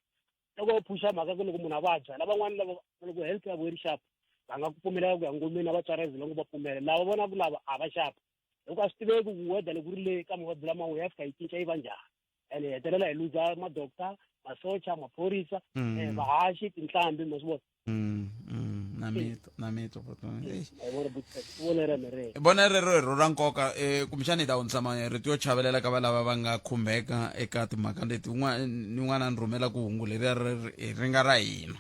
loko va phusha mhaka ku loko munhu a vabya lavan'wana lava loko health ya vo ri sharp va nga ku pfumelela ku ya ngomeni a vatswari as long va pfumela lava vona ku lava a va sharp loko a swi tiveki ku weda loko ri le ka mavabyi lama ya fika yi cinca yi va njhani ene hetelela hi luza madokta masocha maphorisa vahaxi tinhlambi ma swi vona vona rero ra nkoka kumbexani hi ta hundzisa marito yo chavelela ka valava va nga khumbeka eka timhaka leti ni n'wana ni rhumela ku hungu leri ri nga ra hina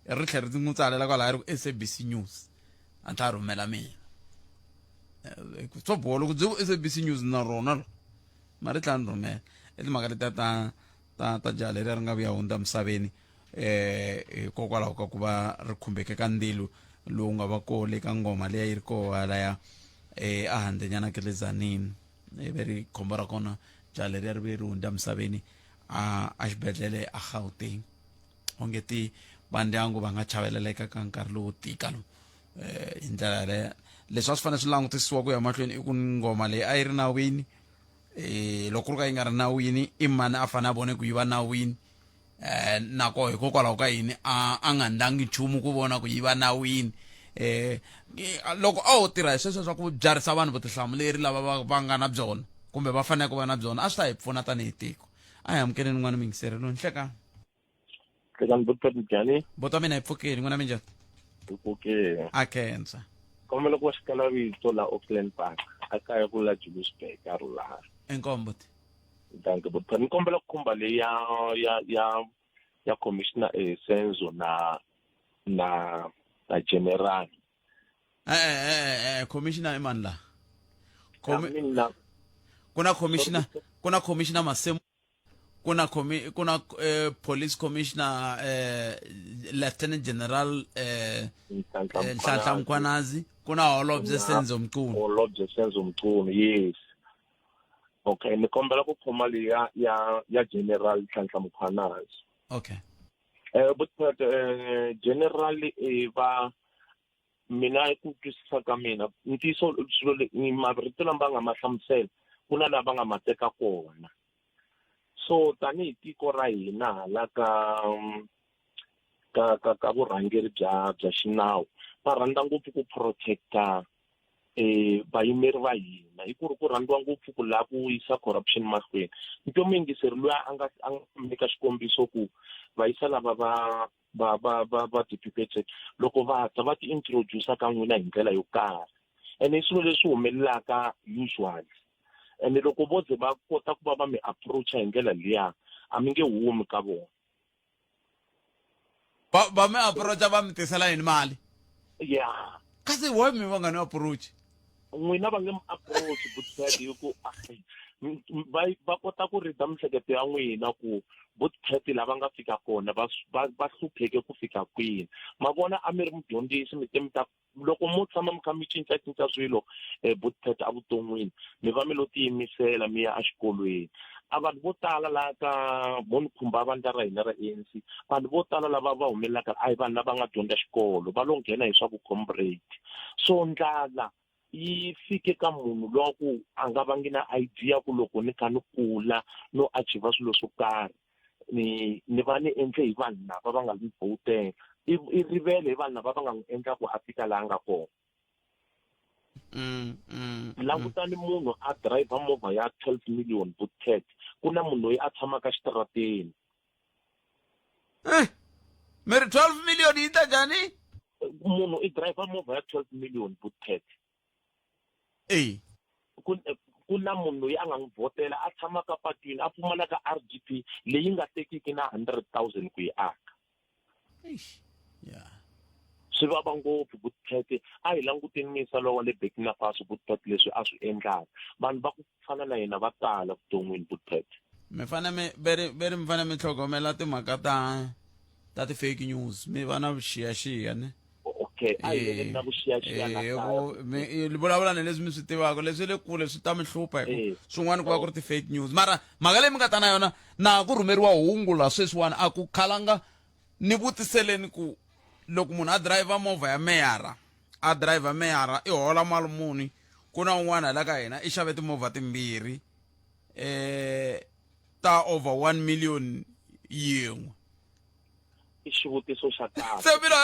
ri tlhela ri n'wi tsalela kwalaha ri ku SABC News a ta rhumela mina swo boha loko byi ku SABC News na rona lo ma ri tlhela ni rhumela i timhaka letiya ta jaha leri ri nga vuya hundza misaveni hikokwalaho ka ku va ri khumbeke ka ndzilo lowu nga va koho le ka ngoma leyi yi ri koho halaya a handle nyana ke le Tzaneen ve ri khombo ra kona jaha leri ri ve ri hundza misaveni a xibedhlele a Gauteng ongeti va ndyangu va nga chaveleleka ka nkarhi lowu tika lo hi ndlela yaleyo leswi a swi fanele swi langutisiwa ku ya mahlweni i ku ngoma leyi a yi ri nawini loko ri ka yi nga ri nawini i mani a fanele a vone ku yi va nawini nako hikokwalaho ka yini a nga ndangi nchumu ku vona ku yi va nawini loko a ho tirha hi sweswo swa ku byarisa vanhu vutihlamuleri lava va nga na byona kumbe va fanele ku va na byona a swi ta hi pfuna tanihi tiko a hi amukeleni n'wana mingiseri lo nhlekani bota mina hi pfukeni n'wana minjhani a khensa kombela ku xikala vito la Auckland Park a kaya ku la Juliusburg a rulahari enkombo danke but ni kombela ku khumba leyi ya commissioner Senzo na general commissioner i mani la kuna commissioner Masemu kuna police commissioner lieutenant general Nhlanhla Mkhwanazi kuna holobye Senzo Mchunu yes. Okay, ni kombela ku khoma leyi ya general Nhlanhla Mkhwanazi. Okay. But general va mina ku twisisa ka mina ntiso swilo marito lama nga ma hlamusela kuna lava nga mateka kona so tanihi tiko ra hina la ka vurhangeri bya xinawu va rhandza ngopfu ku protecta vayimeri va hina hi ku ri ku rhandziwa ngopfu ku lava ku yisa corruption mahlweni ntomi yingiseri loyi a nga nyika xikombiso ku va yisa lava va deputated loko va ta va ti introduce ka n'wina hi ndlela yo karhi ene swilo leswi humelelaka usually ene loko vo ze va kota ku va mi approach hi ndlela liya a mi nge humi ka vona va mi approach va mi tisela yini mali kasi why mi va nga ni approach n'wina va nge mi approach but hi ku va kota ku rida mihleketo ya n'wina ku both lava nga fika kona va hlupheke ku fika kwini ma vona a mi ri mudyondzisi mi ta loko mo tshama mi kha mi cincacinca swilo both a vuton'wini mi va mi lo tiyimisela mi ya exikolweni a vanhu vo tala la ka mo ni khumba vandla ra hina ra ANC vanhu vo tala lava va humelelaka a hi vanhu lava nga dyondza xikolo va lo nghena hi swa ku comrade so ndlala yi fike ka munhu loko a nga vangi na idea ku loko ni kha ni kula no achieve swilo swo karhi ni va ni endle hi vanhu lava va nga ni votela i rivele hi vanhu lava va nga n'wi endla ku a fika laha nga kona langutani munhu a driver movha ya 12 million butet ku na munhu loyi a tshamaka xitarateni mi ri 12 million yi ta njhani munhu i driver movha ya 12 million butet ku na munhu loyi a nga n'wi vhotela a tshamaka patwini a pfumalaka RDP leyi nga tekiki na 100,000 ku yi aka swi vava ngopfu butet a hi languteni misalo wa le Burkina Faso butet leswi a swi endlaka vanhu va ku fana na yena va tala vuton'wini butet mi fane mi tlhogomela timhaka ta ti-fake news mi va na vuxiyaxiya ne vulavula ni leswi mi swi tivaka leswi le kule swi ta mi hlupha hi swin'wana ku va ku ri ti-fake news mara mhaka leyi mi nga ta na yona na ku rhumeriwa hungu la sweswiwani a ku khalanga ni vutiseleni ku loko munhu a driver movha ya meyara a driver meyara i hola mali muni ku na un'wana la ka hina i xave timovha timbirhi ta over 1 million yin'we i xivutiso xa kahle se mina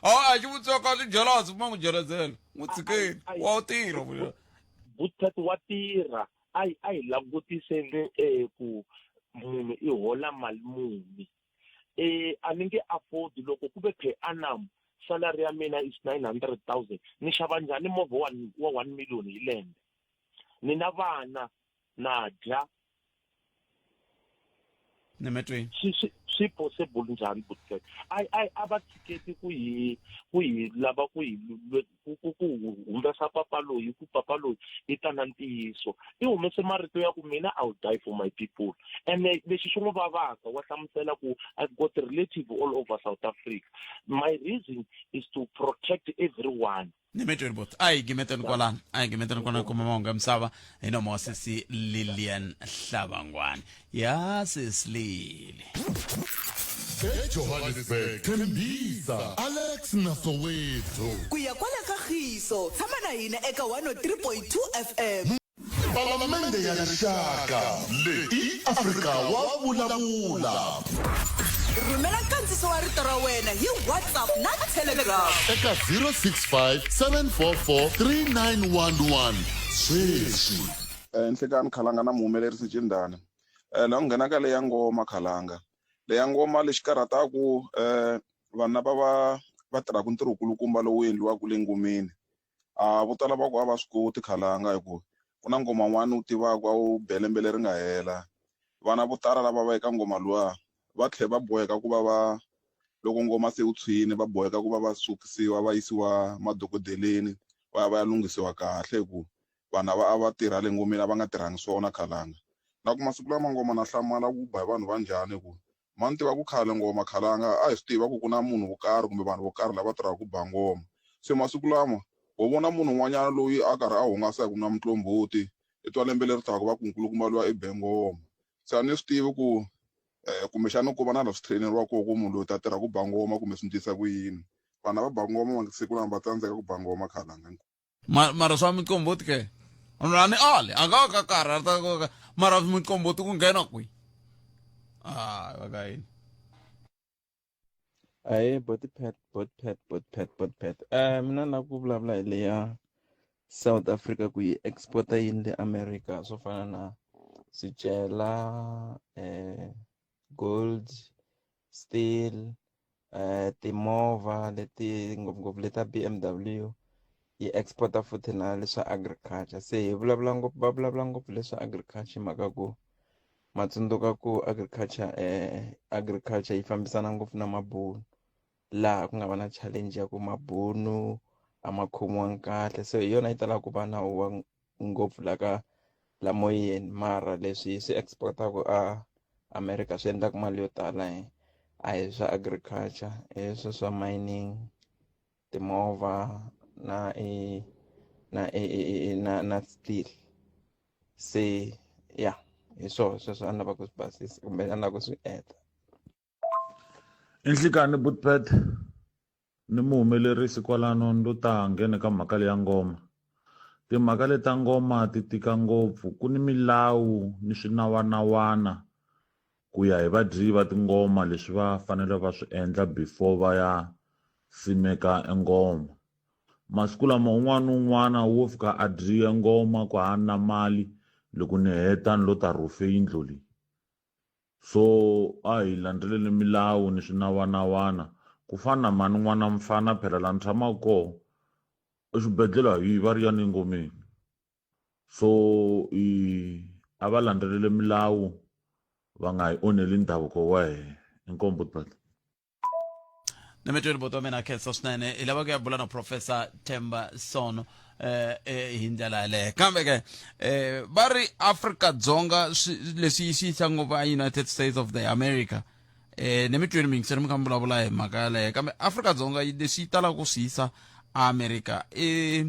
a xivutiso ka swi jealous ma n'wi jelazela n'wi tshikeni wa wu tirha butet wa tirha a hi langutiseni ku munhu i hola mali muni a ni nge afford loko ku ve per annum salary ya mina is 900,000 ni xava njhani movha wa 1 million hi lembe ni na vana na dya ni metweni swi possible njhani butet a va tshiketi ku hi lava ku humesa papa loyi ku papa loyi i ta na ntiyiso i humese marito ya ku mina I will die for my people and lexi xi n'wi vavaka wa hlamusela ku I've got a relative all over South Africa my reason is to protect everyone ni metweni bot a hi gimeteni kwalana kuma mahungu ya misava hi nomo wa sesi Lilian Hlabangwani ya sesilile eJohannesburg Tembisa Alex Nasoweto kuya kwala Kagiso tshama na hina eka 103.2 FM Palamende ya Rixaka leyi Afrika wa vulavula rhumela nkandziso wa rito ra wena hi WhatsApp na Telegram eka 065 sweswi enhlekani Khalanga na muhumelerisi Cindana la nghena ka leya ngoma Khalanga leya ngoma lexi karhataku vana va tirhaka ntirho kulukumba lowu endliwaka le ngomeni vo tala va ku a va swi koti Khalanga hikuva ku na ngoma n'wana u tivaka wu belembe ri nga hela vana vo tala lava va eka ngoma luwa va tlhe va boheka ku va loko ngoma se u tshwini va boheka ku va sukisiwa va yisiwa madokodeleni va ya lunghisiwa kahle hikuva vanhu a va tirha le ngomeni va nga tirhangi swona Khalanga na ku masiku lama ngoma na hlamala ku ba hi vanhu va njhani hikuva mani tiva ku khale ngoma Khalanga a hi swi tiva ku na munhu wo karhi kumbe vanhu vo karhi lava tirhaka ku ba ngoma se masiku lama ho vona munhu un'wanyana loyi a karhi a hungasa hi ku na mutlomboti i twa lembe leri taka va ku nkulukumba luwa i bengoma se a ni swi tivi ku kumbexana ku va na la swi traineriwa koho ku munhu loyi ta tirha ku ba ngoma kumbe swi ndlisa ku yini vana va ba ngoma masiku lama va tsandzeka ku ba ngoma Khalanga mara swa mikomboti ke rani ale anga ka karata mara mikomboti ku nghena kwi vakaini Aye, botpet. Mina na ku vulavula hi leya South Africa ku yi exporta yini le America swo fana na swicelwa gold steel timovha leti ngopfungopfu leta BMW yi exporta futhi na leswa agriculture se hi vulavula ngopfu leswa agriculture mhaka ku matsundzuka ku agriculture yi fambisana ngopfu na mabunu laha ku nga va na challenge ya ku mabunu a ma khomiwangi kahle so hi yona yi talaka ku va na huwa ngopfu la ka la moyeni mara leswi hi swi exportaku a America swi endlaku mali yo tala a hi swa agriculture hi swi swa mining, timovha na steel. Se ya hi sweswo a ni lava ku swi basisa kumbe a ni lava ku swi endla. Inhlikani Bootpet ni muhumelerisi kwalano ndo ta nghena ka mhaka leya ngoma. Timhaka leta ngoma ti tika ngopfu, ku ni milawu ni swinawanawana ku ya hi vadyi va tingoma leswi va fanele va swi endla before va ya simeka e ngoma. Masiku lama un'wana na un'wana wo fika a dyiye ngoma ku hana mali loko ni heta ni lo ta rhufe yindlu leyi. So a hi landzeleli milawu ni swinawanawana ku fana na mani n'wana mfana phela la ni tshama koho exibedhlele hi va ri ya ni ngomeni. So a va landzeleli milawu va nga hi onheli ndhavuko wa hina. Inkomu Bootpet. Nimetweni boto mina khetsa swinene i lava ku ya bula na Professor Themba Sono hi ndlela yaleyo kambe ke va ri Afrika-Dzonga leswi swi yisa ngopfu a United States of the America nimetweni mingiseni mi kha mi vulavula hi mhaka yaleyo kambe Afrika-Dzonga leswi yi talaka ku swi yisa America i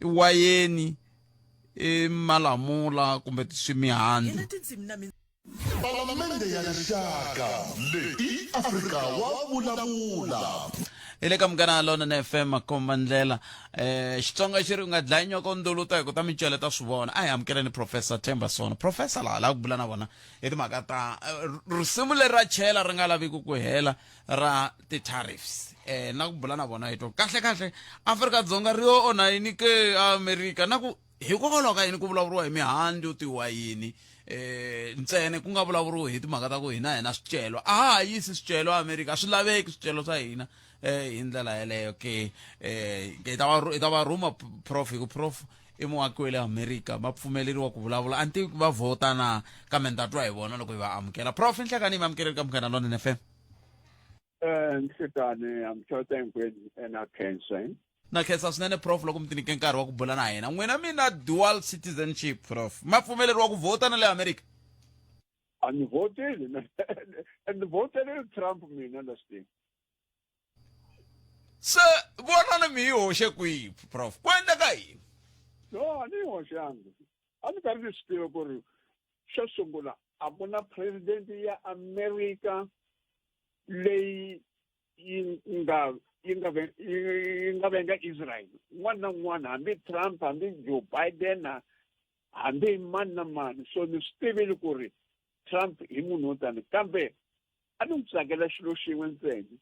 wayeni i malamula kumbe swimihandzu. Palamende ya rixaka leyi Afrika wa vulavula. Ile ka Munghana Lonene FM makomba ndlela Xitsonga xi ri u nga dlayi nyoko nduluta hi ku ta micele ta swivona. A hi amukeleni Professor Themba Sono. Professor la ku bula na vona hi timhaka ta risimu leri ra chela ri nga laviki ku hela ra ti-tariffs na ku bula na vona hi to kahle Afrika-Dzonga ri yo onha yini ke America na ku hikokwalaho ka yini ku vulavuriwa hi mihandzu tiwayini ntsene ku nga vulavuriwi hi timhaka ta ku hina swicelo a ha yisi swicelo America a swi laveki swicelo swa hina hi ndlela yeleyo ke i ta va rhuma prof hi ku prof i muaki wa le America va pfumeleriwa ku vulavula anti va vhota na kambe ni ta twa hi vona loko hi va amukela. Prof nhlekani mi amukeleli ka Munghana Lonene FM. Nhlekani amchota hinkwenu na khensa na khensa swinene Prof loko mi ti nyike nkarhi wa ku bula na hina. N'wina mi na dual citizenship Prof ma pfumeleriwa ku vhota na le America? A ni voteli ni votele Trump mina lasting. Se vona mi hi hoxe kwihi Prof ku endleka yini? No a ni hoxanga a ni karhi ni swi tiva ku ri xo sungula a ku na president ya America leyi yi nga venga Israel n'wana na n'wana hambi Trump hambi Joe Biden hambi mani na mani. So ni swi tivile ku ri Trump hi munhu wo tani kambe a ni n'wi tsakela xilo xin'we ntsena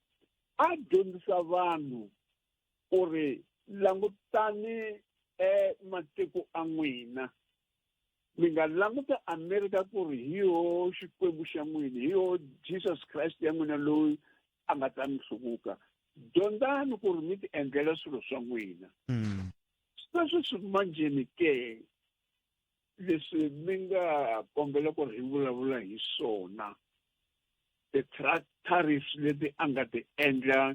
a dyondzisa vanhu ku ri langutani matiko a n'wina mi nga languta America ku ri hi yo xikwembu xa n'wina hi yo Jesus Christ ya n'wina loyi a nga ta mi hluvuka. Dyondzani ku ri mi ti endlela swilo swa n'wina. Sweswo swi manjeni ke leswi mi nga kombela ku ri hi vulavula hi swona ti-tariffs leti a nga ti endla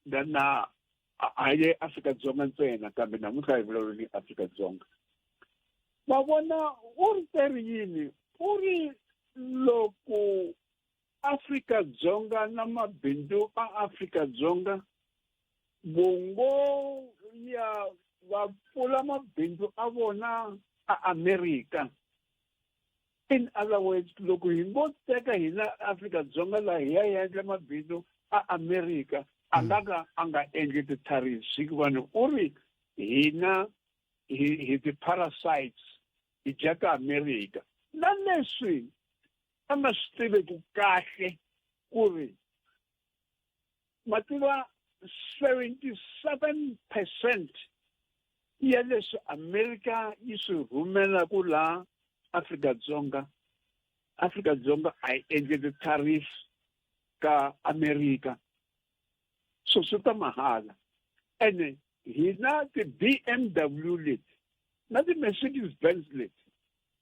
na a ye Afrika-Dzonga ntsena kambe namuntlha hi vulavula ni Afrika-Dzonga. Ma vona u ri teri yini u ri loko Afrika-Dzonga na mabindzu a Afrika-Dzonga bongo ya va pfula mabindzu a vona a America. In other words loko hi ngo teka hina Afrika-Dzonga laha hi ya endla mabindzu a America a nga endli ti-tariffs hikuva u ri hina hi ti-parasites hi dyaka America. Na leswi a nga swi tiveki kahle ku ri ma tiva 77% ya leswi America yi swi rhumelaku laha Afrika-Dzonga a yi endli ti-tariff ka America. So swi ta mahala ene hina ti-BMW leti na ti-Mercedes Benz leti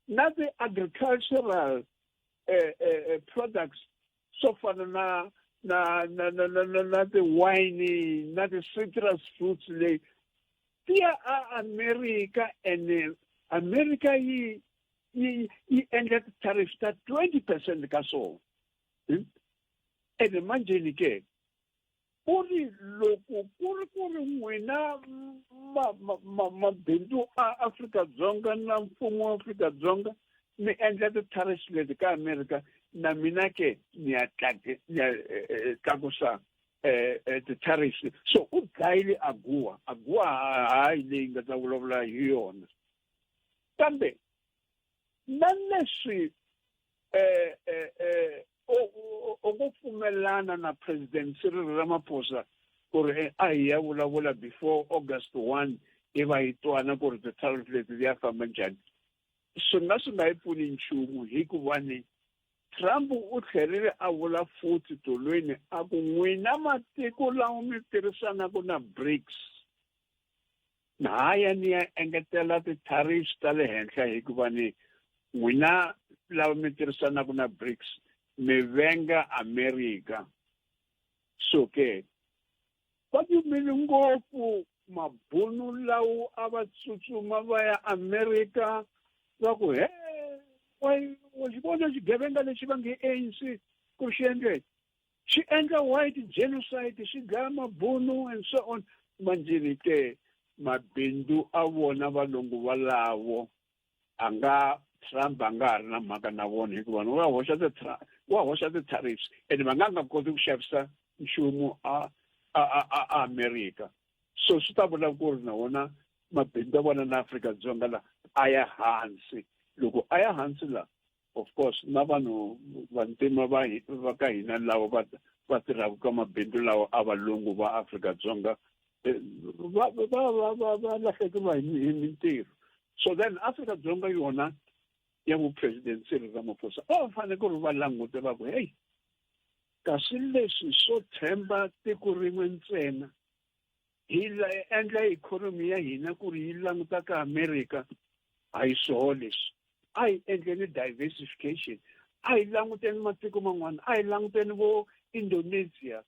na ti-agricultural products swo fana na ti-wine na ti-citrus fruits leyi ti ya America ene America yi endla tariff ta 20% ka swona. Ene manjeni ke kuri loko ku ri n'wina mabindzu a Afrika-Dzonga na mfumo wa Afrika-Dzonga mi endla ti-tariffs leti ka America, na mina ke ni ya tlakusa ti-tariffs. So u dlayile AGOA hayi leyi nga ta vulavula hi yona. Kambe na leswi o pfumelana na President Cyril Ramaphosa ku ri a hi ya vulavula before August 1 hi va hi twana ku ri ti-tariff leti ya famba njhani. Swi nga yi pfuni nchumu hikuva ni Trump u tlherile a vula futhi tolweni a ku n'wina matiko lawa mi tirhisanaka na BRICS na haya ni ya engetela ti-tariffs ta le henhla hikuva ni n'wina lava mi tirhisanaka na BRICS mi venga America. So ke va yimile ngopfu mabunu lawa a va tsutsuma va ya America va ku wa xivona xigevenga lexi va nge ANC ku xi endle xi endla white genocide, xi dlaya mabunu and so on. Manjini ke mabindu a vona valungu valawo Trump a nga ha ri na mhaka na vona hikuva wa hoxa ti-tariffs and va nga koti ku xavisa nchumu a America. So swi ta vula ku ri na vona mabindu ya vona na Afrika-Dzonga la a ya hansi. Loko a ya hansi la, of course na vanhu vantima va ka hina lava va tirhaka ka mabindu lawa a valungu va Afrika-Dzonga va lahlekeriwa hi mintirho. So then Afrika-Dzonga yona ya vu President Cyril Ramaphosa va fanele ku ri va langute va ku hey, kasi leswi swo tshemba tiko rin'we ntsena hi endla ikhonomi ya hina ku ri yi languta ka America a hi swoho leswi. A hi endleni diversification, a hi languteni matiko man'wana, a hi languteni vo Indonesia,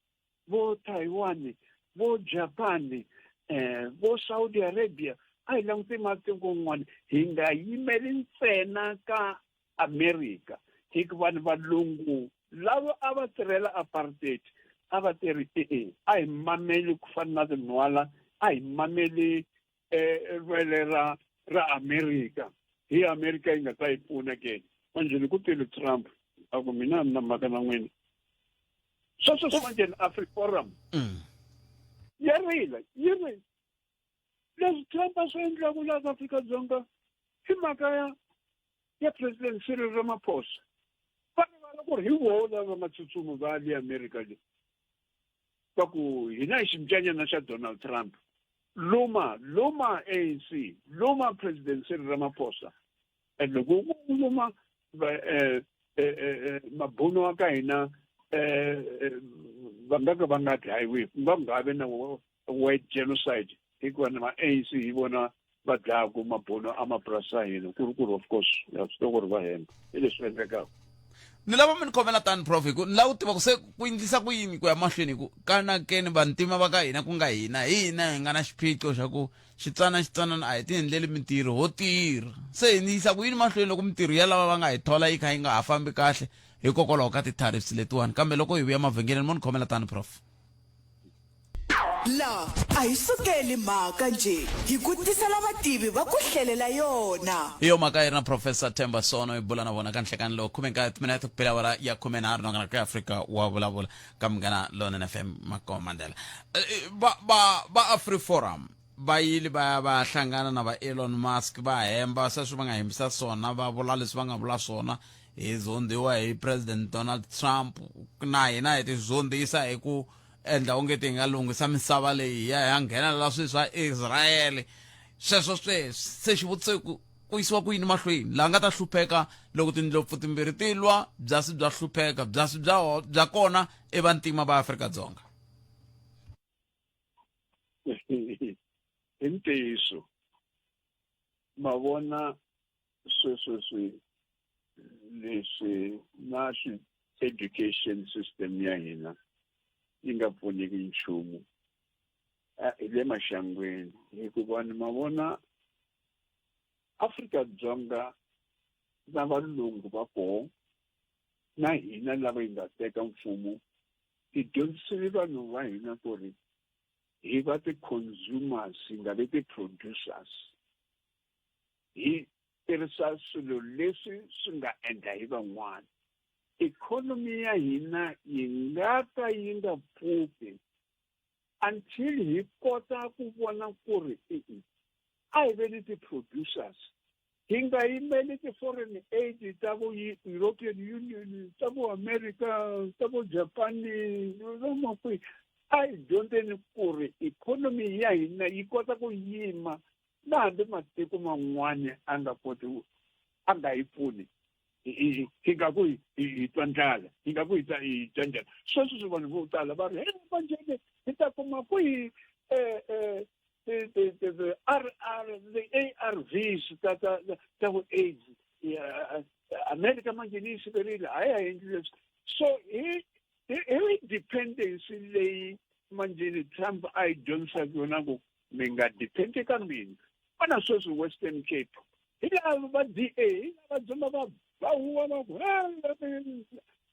vo Taiwan, vo Japan, vo Saudi Arabia, a hi languteni matiko man'wana. Hi nga yimeli ntsena ka America hikuva ni valungu lava a va tirhela apartheid a va tirhi a hi mameli ku fana na tinhwala, a hi mameli rwele ra America. Hi America yi nga ta yi pfuna ke. Manjeni ku tele Trump a ku mina na mhaka na n'wina. Sweswo swi manjeni AfriForum yi ri leswi Trump a swi endlaku laha ka Afrika-Dzonga hi mhaka ya President Cyril Ramaphosa. Va rivala ku ri hi voho lava nga tsutsuma va le America le va ku hina hi ximicanyana xa Donald Trump. Luma ANC, luma President Cyril Ramaphosa. And loko luma mabunu wa ka hina va nga dlayiwi, nga vi na white genocide hikuva na ANC hi vona va dlayaku mabunu amapurasi ya hina ku ri of course ya swi tiva ku ri va hemba hi leswi endlekaka. Ni lava mi ni khomela tani prof hi ku ni lava ku tiva ku se ku endlisa ku yini ku ya mahlweni ku kana keni vantima va ka hina ku nga hina hi nga na xiphiqo xa ku xitsanana a hi ti endleli mintirho ho tirha. Se hi ni yisa ku yini mahlweni loko mintirho ya lava va nga hi thola yi kha yi nga ha fambi kahle hikokwalaho ka ti-tariffs letiwani. Kambe loko hi vuya mavhengeleni mo ni khomela tani prof. La a hi sukeli mhaka nje hi ku tisela vativi va ku hlelela yona. Hi yo mhaka yi ri na Professor Themba Sono hi bula na vona ka nhlekani lowu 19 minute ku phela awara ya 13 nongana ka Afrika wa vulavula ka Munghana Lonene FM Makoma Mandela. Va AfriForum va yili va hlangana na va Elon Musk va hemba sweswi va nga hembisa swona, va vula leswi va nga vula swona hi zondiwa hi President Donald Trump na hina hi ti zondisa hi ku endla onge ti nga lunghisa misava leyi ya nghenelela swilo swa Israel. Sweswo se xivutiso ku yisiwa ku yini mahlweni laha nga ta hlupheka loko tindlopfu timbirhi ti lwa, byasi bya hlupheka, byasi bya kona vantima va Afrika-Dzonga. Hi ntiyiso ma vona sweswi leswi na education system ya hina yi nga pfuneki nchumu hi le maxangweni hikuva ni ma vona Afrika-Dzonga na valungu va koho na hina lava hi nga teka mfumo hi dyondzisile vanhu va hina ku ri hi va ti-consumers hi nga vi ti-producers. Hi tirhisa swilo leswi swi nga endla hi van'wana. Ikhonomi ya hina yi nga ka yi nga pfuki until hi kota ku vona ku ri a hi ve ni ti-producers. Hi nga yimeli ti-foreign aid ta vo European Union, ta vo America, ta vo Japan, kwihi. A hi dyondzeni ku ri ikhonomi ya hina yi kota ku yima na hambi matiko man'wana a nga yi pfuni. Hi nga ku hi twa ndlala, hi nga ku hi twa njhani. Sweswo swi vanhu vo tala va ri manjheni hi ta kuma kwihi the ARVs ta vo AIDS. America manjhe ni yi siverile a hi endli leswi. So hi dependency leyi manjheni Trump a yi dyondzisaka yona ku mi nga dependi ka mina. Vana sweswi Western Cape hi lava va DA va dzonga va huwa va ku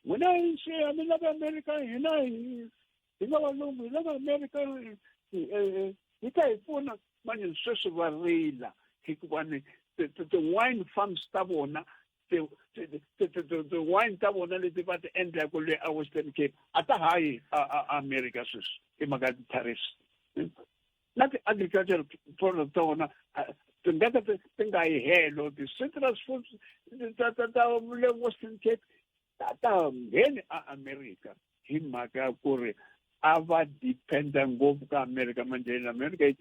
n'wina mi lava America hina hi nga valungu hi lava America hi ta hi pfuna. Manje sweswi va rila hikuva ni ti-wine farms ta vona ti-wine ta vona leti va ti endlaka le a Western Cape a ta hayi America sweswi hi mhaka ti-tariffs. Na ti-agricultural product ta vona ti nga ka ti nga yi helo. Ti-citrus fruits ta le Western Cape ta ngheni America hi mhaka ya ku ri a va dependa ngopfu ka America. Manjheni America yi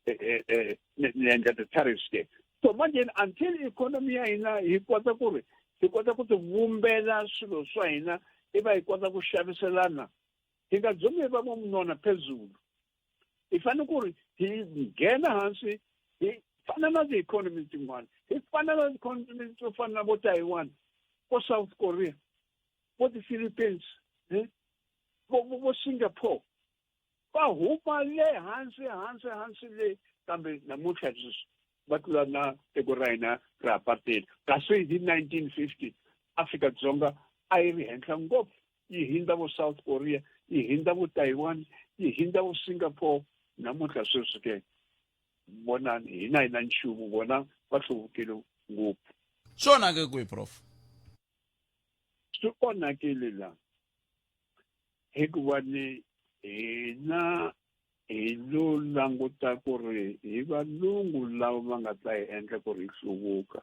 endla ti-tariffs ke. So manjheni until ikhonomi ya hina hi kota ku ri hi kota ku ti vumbela swilo swa hina iva hi kota ku xaviselana, hi nga dzomi hi va munona phezulu. Hi fanele ku ri hi nghena hansi hi fana na ti-economy tin'wana, hi fana na ti-economy to fana na vo Taiwan, vo South Korea, vo ti-Philippines, vo Singapore. Va huma le hansi le kambe namuntlha va tlula na tiko ra hina ra apartheid. Kasi hi 1950 Afrika-Dzonga a yi ri henhla ngopfu, yi hindza vo South Korea, yi hindza vo Taiwan, yi hindza vo Singapore. Namuntlha sweswi ke vonani hina nchumu, vona va hluvukile ngopfu. Swi onhake kwihi Prof? Swi onhakile la hikuva ni hina hi lo languta ku ri hi valungu lava va nga ta hi endla ku ri hi hluvuka.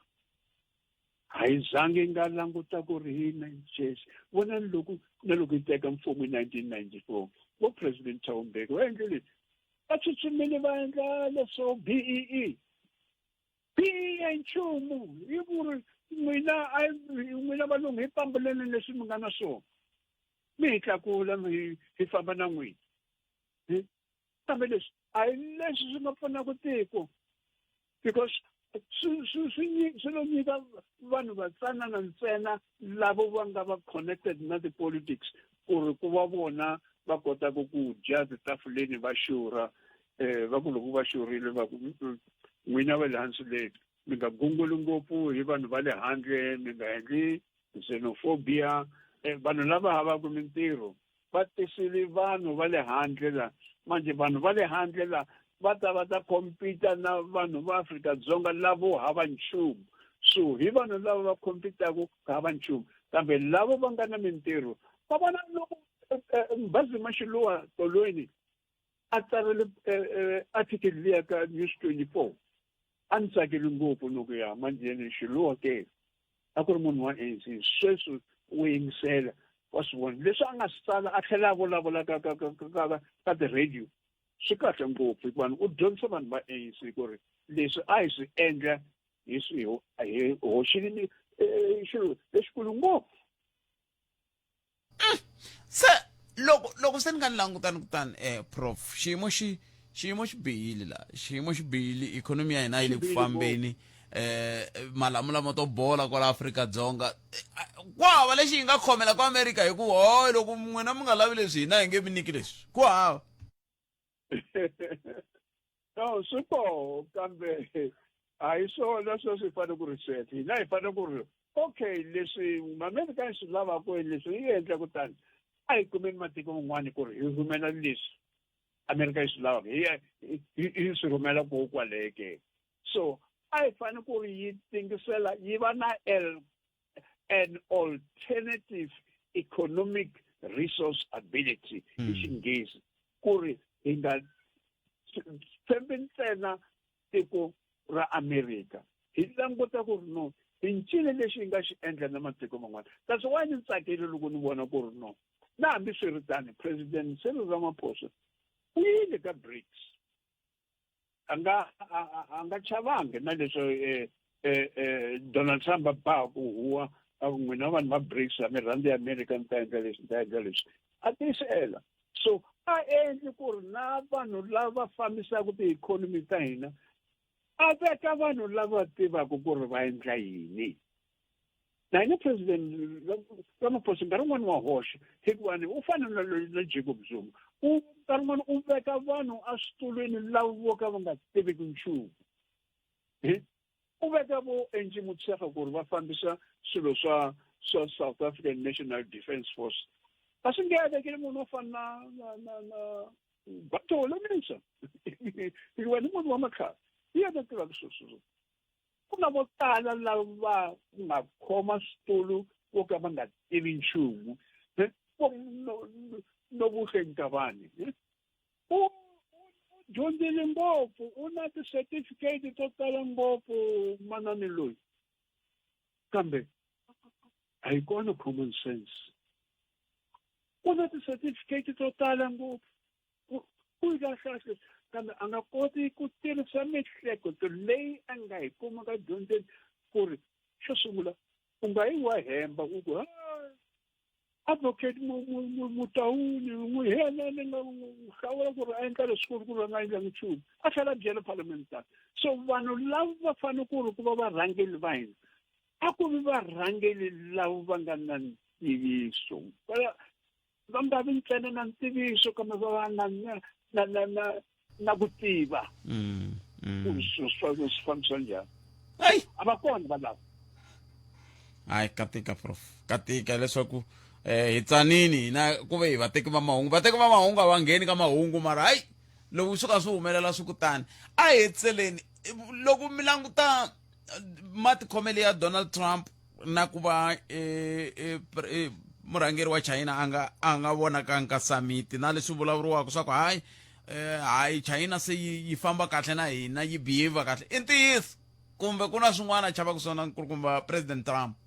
A hi zangi hi nga languta ku ri hina njesi. Vonani loko hi teka mfumo hi 1994 vo President Thabo Mbeki va endlile va tsutsumile va endla leswo BEE a nchumu. Hi ku ri n'wina valungu hi pambeleni leswi mi nga na swona, mi hi tlakula hi famba na n'wina. Kambe leswi a hi leswi swi nga pfunaka tiko, because swi lo nyika vanhu vatsanana ntsena lavo va nga va connected na ti-politics ku ri ku va vona va kotaka ku dya titafuleni va xurha. Va ku loko va xurhile va ku n'wina va le hansi le mi nga gunguli ngopfu hi vanhu va le handle, mi nga endli xenophobia. Vanhu lava havaka mintirho va tisile vanhu va le handle la. Manje vanhu va le handle la va ta compete na vanhu va Afrika-Dzonga lavo hava nchumu. So hi vanhu lava va compete-aku hava nchumu, kambe lavo va nga na mintirho va vona loko Mbazima Shiluwa tolweni a tsarile article liya ka News 24 a ni tsakile ngopfu loko ya manjheni Shiluwa ke a ku ri munhu wa ANC sweswi wo yingisela wa swi vona leswi a nga swi tsala a tlhela a vulavula ka ti-radio. Swi kahle ngopfu hikuva u dyondzisa vanhu va ANC ku ri leswi a hi swi endla hi hoxile xilo lexikulu ngopfu. Se loko se ni nga ni langutani kutani Prof, xiyimo xi bihile la, xiyimo xi bihile, ikhonomi ya hina yi le ku fambeni, malamu lama to bola kwala Afrika-Dzonga ku hava lexi hi nga khomela ku America hi ku hoyi loko n'wina mi nga lavi leswi hina hi nge mi nyiki leswi, ku hava. No, swi koho kambe hayi swona swo swi fanele ku reset hina hi fanele ku ri okay leswi Amerika yi swi lavaka leswi yi endla kutani a hi kumeni matiko man'wana ku ri hi rhumela leswi Amerika yi swi lavaka hi swi rhumela ko kwaleke so a hi fanele ku ri yi tingisela yi va na an alternative economic resource ability hi xinghezi ku ri hi nga tshembi ntsena tiko ra Amerika hi languta ku ri no hi ncini lexi hi nga xi endla na matiko man'wana that's why ni tsakile loko ni vona ku ri no na hambi swi ri tani President Cyril Ramaphosa u yile ka BRICS a nga chavangi na leswo Donald Trump ba ku huwa n'wina vanhu va BRICS a mi rhandzi America ni ta endla leswi a tisela so a endli ku ri na vanhu lava fambisaka ti-economy ta hina a veka vanhu lava tivaka ku ri va endla yini na yena President Ramaphosa nkarhi wun'wani wa hoxa hikuva u fana na Jacob Zuma nkarhi wun'wani u veka vanhu aswitulweni lava vo ka va nga tiviki nchumu u veka vo Angie Motshekga ku ri va fambisa swilo swa South African National Defence Force a swi nge vekile munhu wo fana na Batole Mensa hikuva ni munhu wa makhaya iya ta tiva sweswo ku na vo tala lava nga khoma switulu vo ka va nga tivi nchumu no vuhleni ka vanhu u dyondzile ngopfu u na ti-certificate to tala ngopfu manani loyi kambe a yi kona common sense u na ti-certificate to tala ngopfu u yi kahle kambe a nga koti ku tirhisa miehleketo leyi a nga yi kuma ka dyondzeni ku ri xo sungula u nga yi wa hemba u ku advocate Mutauni n'wi hela ni nga hlawula ku ri a endla leswikulu ku ri a nga endlangi nchumu a tlhela byela parliamentary so vanhu lava va fanele ku ri ku va varhangeli va hina a ku vi varhangeli lava va nga na ntiviso va nga vi ntsena na ntiviso kambe va va na ku tiva swi fambisa njhani a va kona valava hayi katika prof katika leswaku hi tsanini na ku ve hi vateki va mahungu a va ngheni ka mahungu mara hayi loko swi ka swi humelela swi kutani a hi tseleni loko mi languta matikhomelo ya Donald Trump na ku va murhangeri wa China a nga vonakanga ka summit na leswi vulavuriwaka swa ku hayi China se yi famba kahle na hina yi behave kahle i ntiyiso kumbe ku na swin'wana chavaka swona nkulukumba President Trump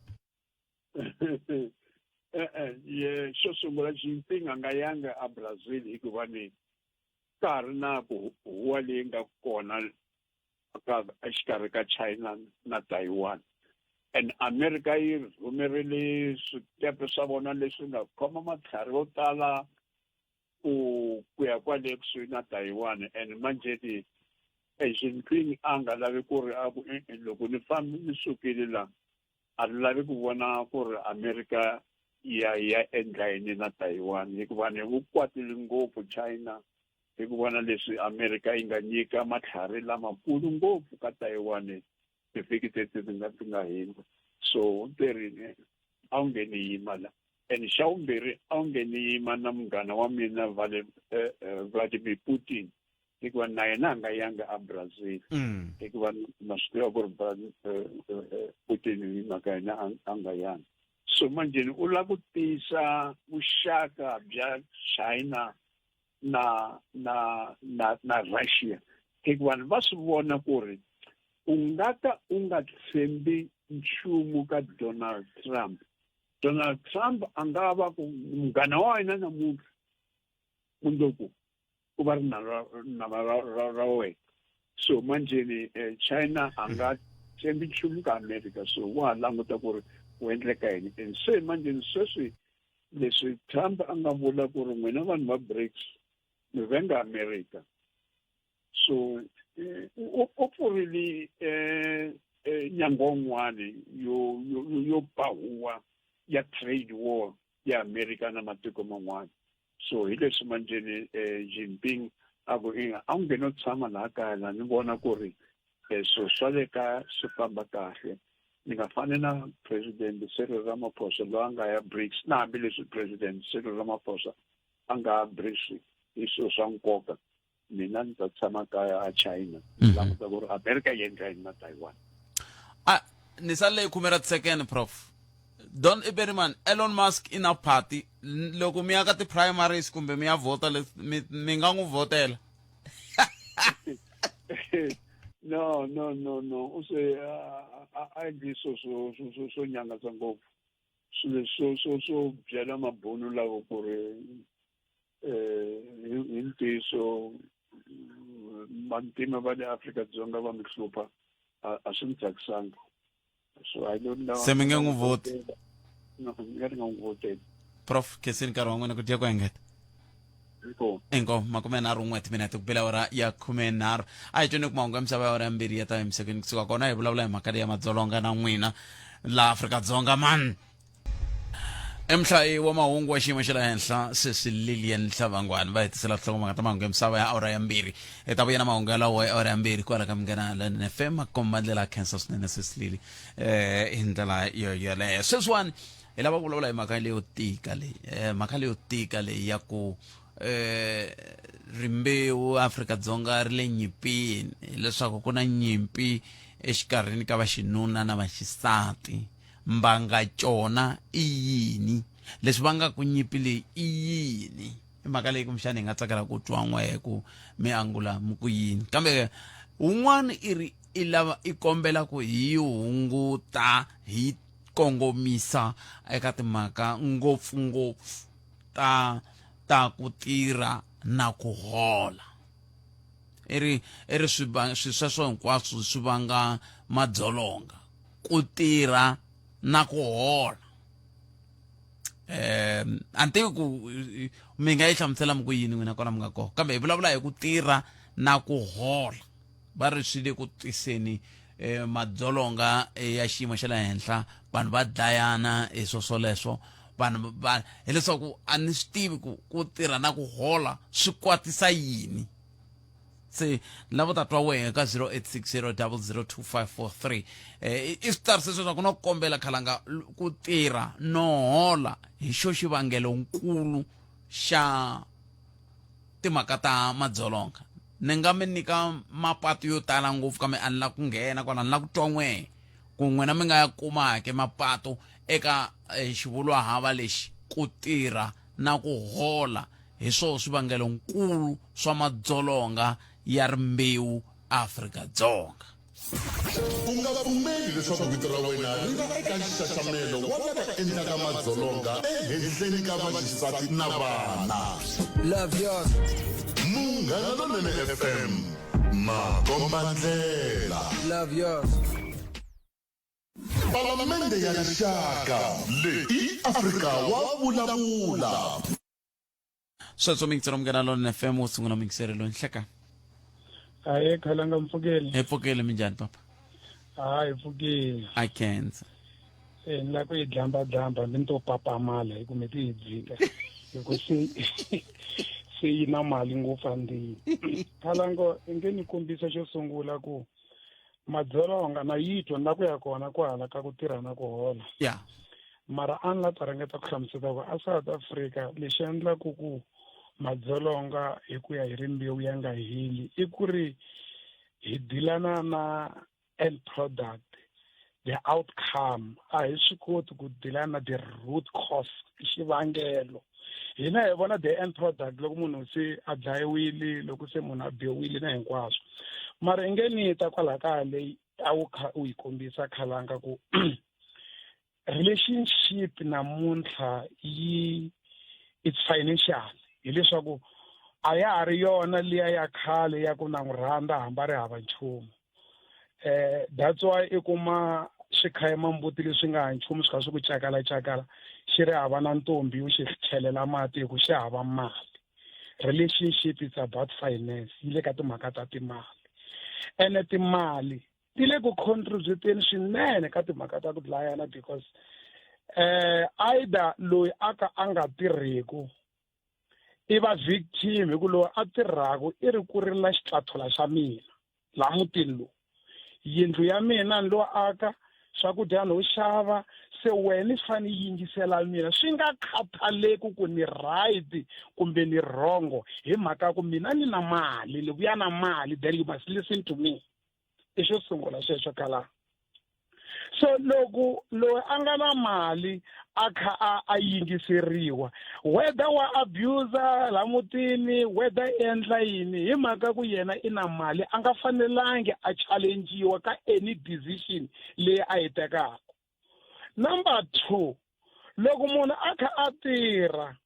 xo sungula Jinping a nga yanga a Brazil hikuva ni ka ha ri na ku huwa leyi nga kona exikarhi ka China na Taiwan and America yi rhumerile swikepe swa vona leswi nga khoma matlhari yo tala ku ya kwale kusuhi na Taiwan and manjeti Jinping a nga lavi ku ri loko ni fambi ni sukile la a ri lavi ku vona ku ri America ya endla yini na Taiwan hikuva ni vu kwatile ngopfu China hi ku vona leswi America yi nga nyika matlhari lamakulu ngopfu ka Taiwan tivhiki ti nga hindza so ntirhini a wu ngheni yima la and xa vumbirhi a wu ngheni yima na munghana wa mina Vladimir Putin hikuva na yena a nga yanga a Brazil hikuva na swi tiva ku ri Putin hi mhaka yena a nga yanga so manjeni u lava ku tisa vuxaka bya China na Russia hikuva va swi vona ku ri u nga ka u nga tshembi nchumu ka Donald Trump a nga va ku munghana wa wena namuntlha mundzuku ku va ri na ra wena so manjeni China a nga tshembi nchumu ka America so wa languta ku ri u endleka yini and se manjeni sweswi leswi Trump a nga vula ku ri n'wina vanhu va BRICS mi venga America so u pfurile nyangwa wun'wani yo pahuwa ya trade war ya America na matiko man'wana so hi leswi manjeni Jinping a ku a wu ngheno tshama laha kaya la ni vona ku ri so swa le ka swi famba kahle ni nga fani na president Cyril Ramaphosa loyi a nga ya BRICS na hambileswi president Cyril Ramaphosa a nga ya BRICS hi swilo swa nkoka mina ni ta tshama kaya a China languta ku ri America yi endla yini na Taiwan. Ni sale khumera second prof Don Iberman, Elon Musk in a party loko mi ya ka ti primaries kumbe mi ya vota mi nga n'wi votela. No. Use I di so nyangatsa ngopfu. Swilo so byela mabunu lawo ku ri hi ntiso mantima va le Afrika-Dzonga va mi hlupha a swi ni tsakisanga. So I don't know. Se mi nge n'wi voti. No, mi nga n'wi votela. Prof, kesini nkarhi wa n'wina ku tiya ku engeta. Ingo makume nharhu n'we timinete ku bela ora ya khume nharhu a hi tweni ku mahungu ya misava ya ora ya mbirhi ya ta emisekeni kusuka kona hi vulavula hi mhaka ya madzolonga na n'wina laha Afrika-Dzonga man. Emhlayi wa mahungu wa xiyimo xa le henhla Sesi Lilian Hlavangwani va hetisela nhlokomhaka ta mahungu ya misava ya ora ya mbirhi hi ta vuya na mahungu yalawo ya ora ya mbirhi kwala ka Munghana London FM komba ndlela ya cancer swinene Sesi Lili hi ndlela yoleyo sweswiwani hi lava ku vulavula hi mhaka leyo tika leyi ya ku rimbewu Afrika-Dzonga ri le nyimpini leswaku ku na nyimpi exikarhini ka vaxinuna na vaxisati mbanga cona i yini leswi va nga ku nyimpi leyi i yini i mhaka leyi kumixana hi nga tsakela ku twa n'we ku mi angula mi ku yini kambe un'wana i lava i kombela ku hi hunguta hi kongomisa eka timhaka ngopfungopfu ta ku tirha na ku hola eri sweswo hinkwaswo swi vanga madzolonga ku tirha na ku hola a ni tivi ku mi nga yi hlamusela mi ku yini n'wina kona mi nga kona kambe hi vulavula hi ku tirha na ku hola va ri swi le ku tiseni madzolonga ya xiyimo xa le henhla vanhu va dlayana hi swoswoleswo vanhu hileswaku a ni swi tivi ku tirha na ku hola swi kwatisa yini se lavo ta twa wehe ka 0860002543 i switarisa swa ku no kombela khalanga ku tirha no hola hi xo xivangelo nkulu xa timhaka ta madzolonga ni nga mi nyika mapatu yo tala ngopfu kambe a ni la ku nghena kwala ni la ku twa n'wehe ku n'wina mi nga ya kumake mapatu eka xivulwahava lexi ku tirha na ku hola hi swona swivangelo nkulu swa madzolonga ya rimbewu Afrika-Dzonga. U nga pfumeli leswaku vito ra wena ri nga eka nxaxamelo wa lava endlaka madzolonga ehenhleni ka vaxisati na vana. Love yours. Munghana London FM makomba ndlela. Love yours. Palamende ya rixaka leyi Afrika wa vulavula. Sweswo mingitsero Munghana London FM wo sungula mingiserelo nhleka. Hayi khalanga Mfukeni. Epfukele minjhani papa? Hayi Mfukeni. I can't. Ni la ku yi dlamba ni to papamala hi ku mi ti dzika. Loko se yi na mali ngopfu andini. Khalanga inge ni kombisa xo sungula ku madzolonga na yitwa na ku ya kona kwala ka ku tirha na ku hola. Yeah. Mara a ni la ta ringeta ku hlamusela ku a South Africa lexi endlaku ku madzolonga hi ku ya hi rimbewu ya nga heli i ku ri hi dilana na end product, the outcome a hi swi koti ku dilana na the root cause xivangelo. Hina hi vona the end product loko munhu se a dlayiwile loko se munhu a biwile na hinkwaswo mara i nge ni ta kwala kaya leyi a wu kha u yi kombisa khalanga ku relationship namuntlha it's financial hileswaku a ya ha ri yona liya ya khale ya ku na n'wi rhandza hamba ri hava nchumu that's why i kuma swi khayima mbuti leswi nga ha nchumu swi kha swi ku cakala xi ri hava na ntombi u xi chelela mati hi ku xi hava mali. Relationship is about finance yi le ka timhaka ta timali ene timali ti le ku contributeni swinene ka timhaka ta ku dlayana because either loyi a ka a nga tirheku i va victim hi ku loyi a tirhaku i ri ku ri na xitlathola xa mina laha mutini lowu yindlu ya mina ni lo aka swakudya no xava se wena fane yingisela mina swi nga khathaleki ku ni right kumbe ni wrong hi mhaka ku mina ni na mali ni vuya na mali, then you must listen to me. I xo sungula sweswo kala. So loko loyi a nga na mali a kha a yingiseriwa, whether wa abuser la mutini, whether endla yini, hi mhaka ku yena ina mali a nga fanelangi a challengiwa ka any decision leyi a yi tekaka. Number 2, loko munhu a kha a tirha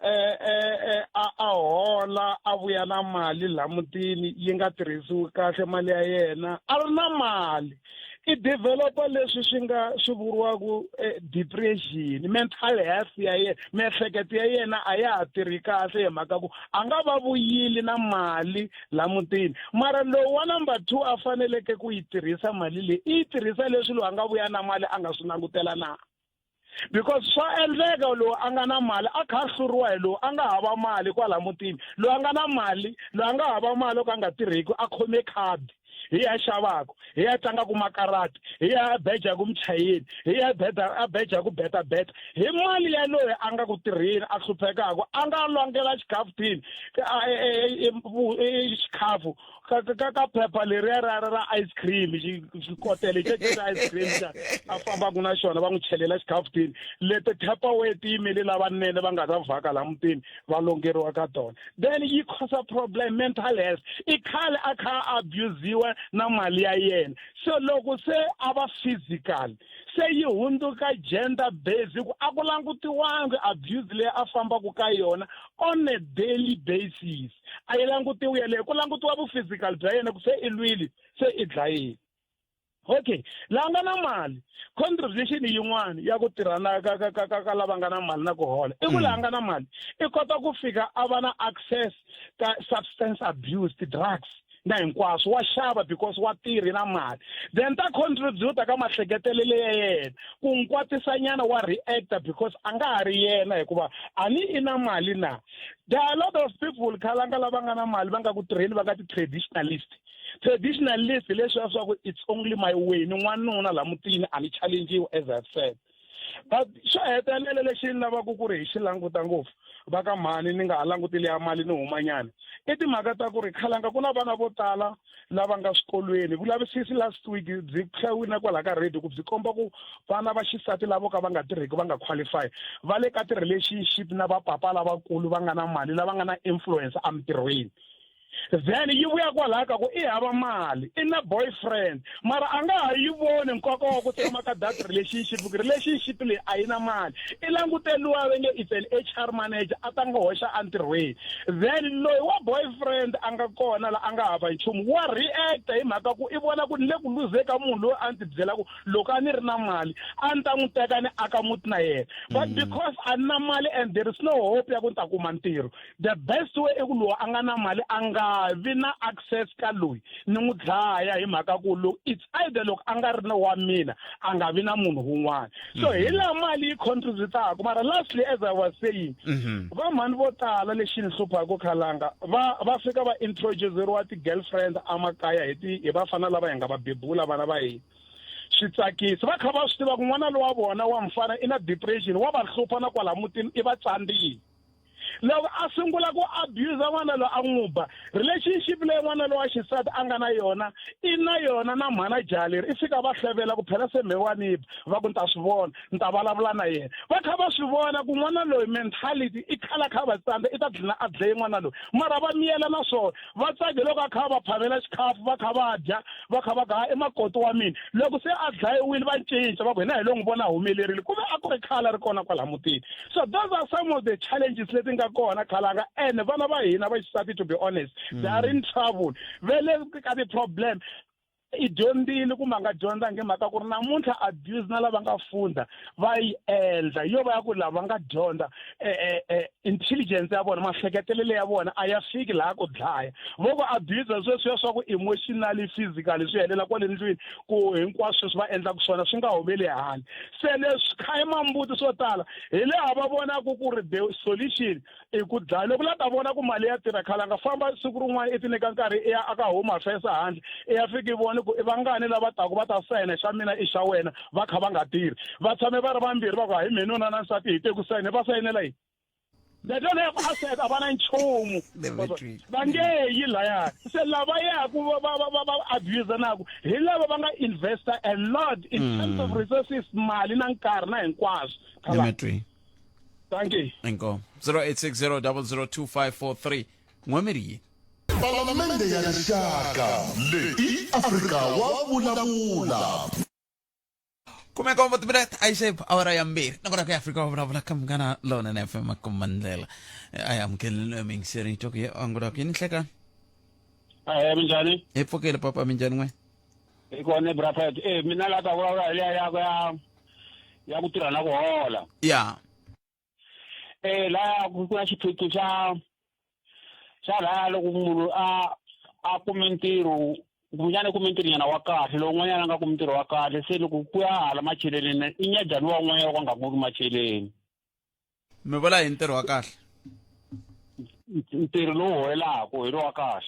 a hola a vuya na mali la mutini yi nga tirhisiwi kahle mali ya yena, a ri na mali i developa leswi swi vuriwaku depression, mental health ya yena, miehleketo ya yena a ya ha tirhi kahle hi mhaka ku a nga va vuyili na mali la mutini. Mara lowu wa number 2 a faneleke ku yi tirhisa mali leyi i yi tirhisa leswi lowu a nga vuya na mali a nga swi langutela na, because swa endleka lowu a nga na mali a kha a hluriwa hi lowu a nga hava mali kwala mutini. Lowu a nga na mali, lowu a nga hava mali loko a nga tirheki a khome khadi hi ya xavaka, hi ya tlangaku makarati, hi ya bejaku muchayeni, hi ya a bejaku beta hi mali ya loyi a nga ku tirheni a hluphekaku a nga lwangela xikhafuthini xikhafu ka phepha leriya ra ice cream, xikotele xa ice cream a fambaku na xona va n'wi chelela xikhafuthini. Leti Tupperware ti yimele lavanene va nga ta vhaka la mutini va longeriwa ka tona, then yi cause problem mental health. I khale a kha abusiwa na mali ya yena, so loko se a va physical se yi hundzuka gender based ku a ku langutiwangi abuse leyi a fambaku ka yona on a daily basis. A yi langutiwi yeleyo, ku langutiwa vu physical bya yena ku se i lwile se i dlayile. Okay, laha nga na mali contribution yin'wana ya ku tirhana ka lava nga na mali na ku hola i ku laha nga na mali i kota ku fika a va na access ka substance abuse, ti-drugs na hinkwaswo wa xava because wa tirhi na mali, then ta contributa ka mahleketelele ya yena ku nkwatisa nyana wa reactor because a nga ha ri yena hikuva a ni i na mali na. There are a lot of people khalanga lava nga na mali va nga ku tirheni va nga ti-traditionalist leswi swa ku it's only my way, ni n'wanuna la mutini a ni challenge as I've said. But xo hetelela lexi ni lavaka ku ri hi xi languta ngopfu va ka mhani ni nga ha langutile ya mali ni humanyana i timhaka ta ku ri khalanga ku na vana vo tala lava nga swikolweni. Vulavisisi last week byi hlawina kwala ka radio ku byi komba ku vana va xisati lavo ka va nga tirheki va nga qualify va le ka ti-relationship na vapapa lavakulu va nga na mali lava nga na influence emitirhweni. Then yi vuya kwalaha ka ku i hava mali, i na boyfriend mara a nga ha yi voni nkoka wa ku tshama ka that relationship ku relationship leyi a yi na mali. I languteliwa va nge it's an HR manager a ta nga hoxa entirhweni, then loyi wa boyfriend a nga kona la a nga hava nchumu wa react hi mhaka ku i vona ku ni le ku luzeka munhu loyi a ni tibyela ku loko a ni ri na mali a ni ta n'wi teka ni aka muti na yena, but because a ni na mali and there is no hope ya ku ni ta kuma ntirho, the best way i ku loyi a nga na mali a nga vi na access ka loyi ni n'wi dlaya hi mhaka ku loko it's either loko a nga ri na wa mina a nga vi na munhu wun'wana. So hi laha mali yi contributaka. Mara lastly as I was saying va mhani vo tala lexi ni hluphaka khalanga va fika va introduceriwa ti-girlfriend amakaya hi vafana lava hi nga va bebula vana va hina switsakisi va kha va swi tiva ku n'wana lowa vona wa mfana i na depression wa va hlupha na kwala mutini i va tsandzile. Loko a sungula ku abuse n'wana loyi a n'wi ba relationship leyi n'wana loyi wa xisati a nga na yona i na yona na manager leri i fika va hlevela ku phela se mhewani va ku ni ta swi vona ni ta vulavula na yena va kha va swi vona ku n'wana loyi mentality i khala kha va tsandza i ta dlina a dlaye n'wana loyi mara va miyela na swona va tsake loko a kha va phamela xikhafu va kha va dya va kha va gaha emakoto wa mina loko se a dlayiwile va cinca va ku hina hi lo n'wi vona humelerile kumbe a ku ri khala ri kona kwala mutini. So those are some of the challenges leti nga kona khalanga and vana va hina va xisati to be honest they are in trouble vele ka ti-problem i dyondzile kumbe a nga dyondzangi hi mhaka ku ri namuntlha abuse na lava nga funda va yi endla yo va ya ku lava nga dyondza intelligence ya vona mahleketelele ya vona a ya fiki laha ku dlaya vo ku abuse sweswiya swa ku emotionally physically swi helela kwale ndlwini ku hinkwaswo swi va endlaka swona swi nga humeli handle. Se leswi khayima mbuti swo tala hi leha va vonaka ku ri the solution i ku dlaya loko la ta vona ku mali ya tirha khalanga famba siku rin'wana i ti nyika nkarhi i ya aka home affairs handle i ya fika i vona ku i vangani lava taku va ta sayina xa mina i xa wena va kha va nga tirhi va tshame va ri vambirhi va ku hi minuna na nsati hi te ku sayina va sayinela yini they don't have asset a va na nchumu va nge yi laya se lava yaku va abuse naku hi lava va nga investor a lot in terms of resources mali na nkarhi na hinkwaswo thank you inko 0860002543 Mwamiri Palamende ya rixaka leyi Afrika wa vulavula Kume kombo tibret aisep awara yambir nakora ka Afrika wa vulavula kam kana lona na FM makumandela ayam kello ming seri toki angora kini hleka minjani epokele papa minjani mwe ikone brafet mina la ta vulavula ile ya ku tirha na ku hola ya la ku na xiphiqo xa la loko munhu a kume ntirho kunyane kume ntirho nyana wa kahle lowu n'wanyana nga kume ntirho wa kahle se loko ku ya hala macheleni i nyajani wa n'wanyana wa nga kuri macheleni mi vula hi ntirho wa kahle ntirho lowu holelaka hi lo wa kahle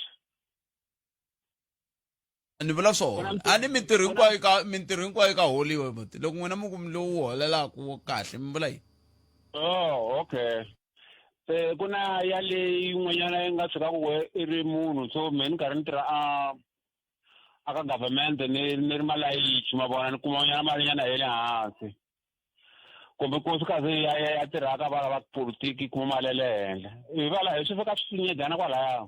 ni vula swona a ni mintirho hinkwayo ka holiwe buti loko n'wina mi kumi lowu holelaka wo kahle mi vula yini okay ku na ya leyi n'wanyana yi nga tshuka ku i ri munhu so me ni karhi ni tirha a ka government ni ri malayichi ma vona ni kuma n'wanyana malinyana hi le hansi kumbe ku suka se ya tirha ka vala va politiki kuma mali le henhla hi swi fika swinyedana kwalaya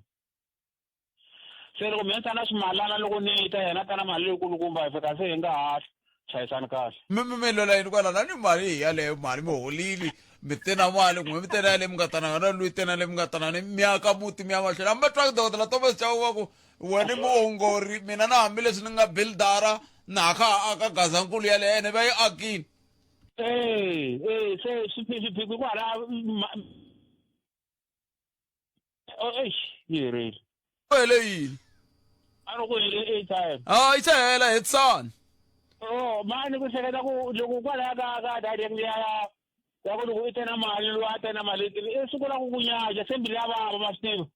se loko mi tana swimalana loko ni ta yena tana mali leyikulukumba hi fika se hi nga ha chayisani kahle mi lola yini kwalana ni mali hi yaleyo mali mi holile mi tena mali kumbe mi tena yale mi nga tanana luyi tena le mi nga tanani mi aka muti mi ya mahlweni hambi twaka dokodela Thomas Chauke wa ku wena muongori mina na hambileswi ni nga buildara na aka gazankulu yale ene va yi akini se swiphiqo kwala yerile hele yini a ri ku hele time yi ta hela hi tsani mani ku hleketa ku loko kwalaya ka direct ya ku loko i tena mali lo a tena mali i siku la ku kunyaja sembi la baba ma swi tiva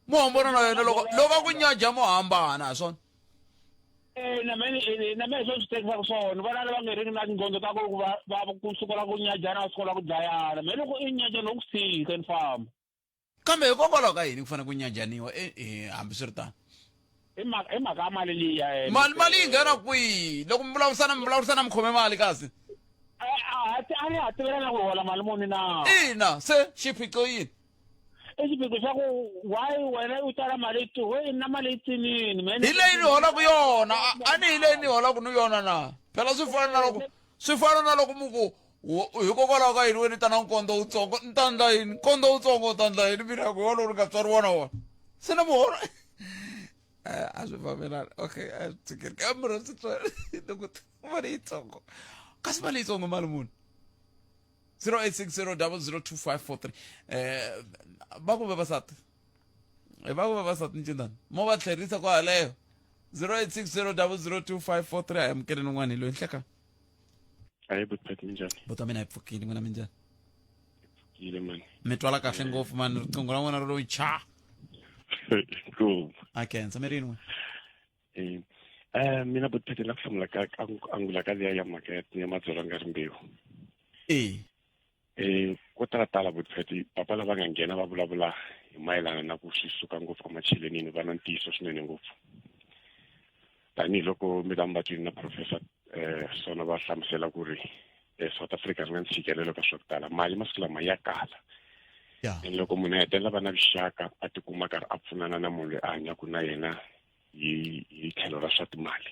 mo hambana na yena loko ku nyaja mo hambana swona na me swo swi tekisa swona vana lava nga ri na tingondo ta ku va ku sukela ku nyajana sukela ku dlayana me loko i nyaja no ku sika ni famba kambe hikokwalaho ka yini ku fanele ku nyajaniwa hambi swi ri tano i mhaka mali liya mali yi nghena kwihi loko mi vulavurisana mi khome mali kasi a ni hativelana ku hola mali muni na ina se xiphiqo yini i xiphiqo xa ku why wena u tala mali we na mali yitsinini hi leyi ni holaka yona a ni hi leyi ni holaka ni yona na phela swi fana na loko mi ku hikokwalaho ka yini we ni ta na nkondo wutsongo ni ta ndla yini nkondo wutsongo u ta ndla yini mina ku wona ni nga tswariwa na wona se na muholo a swi fambelana okay a tshikiri kambe swi tswari loko mali yitsongo kasi mali yitsongo mali muni 0860002543 va ku vavasati ni cindani mo va tlherisa ku haleyo 0860002543 a amukele n'wani loyi nhleka hayi buthati minjani buta mina yi pfukile n'wina minjani pfukile mani mi twala kahle ngopfu mani riqingho ra n'wina ri lo cha cool a kensa mi rini mina buthati la ku hlamula ka angula ka leya ya market ya madzolonga rimbewu ko talatala buthati papa lava nga nghena va vulavula hi mayelana na ku swi suka ngopfu ka machelenini va na ntiyiso swinene ngopfu tanihiloko mi ta mi va twini na professor sona va hlamusela ku ri South Africa ri na ntshikelelo ka swa ku tala mali masiku lama ya kala loko munhu a hetelela va na vuxaka a tikuma karhi a pfunana na munhu loyi a hanyaka na yena hi tlhelo ra swa timali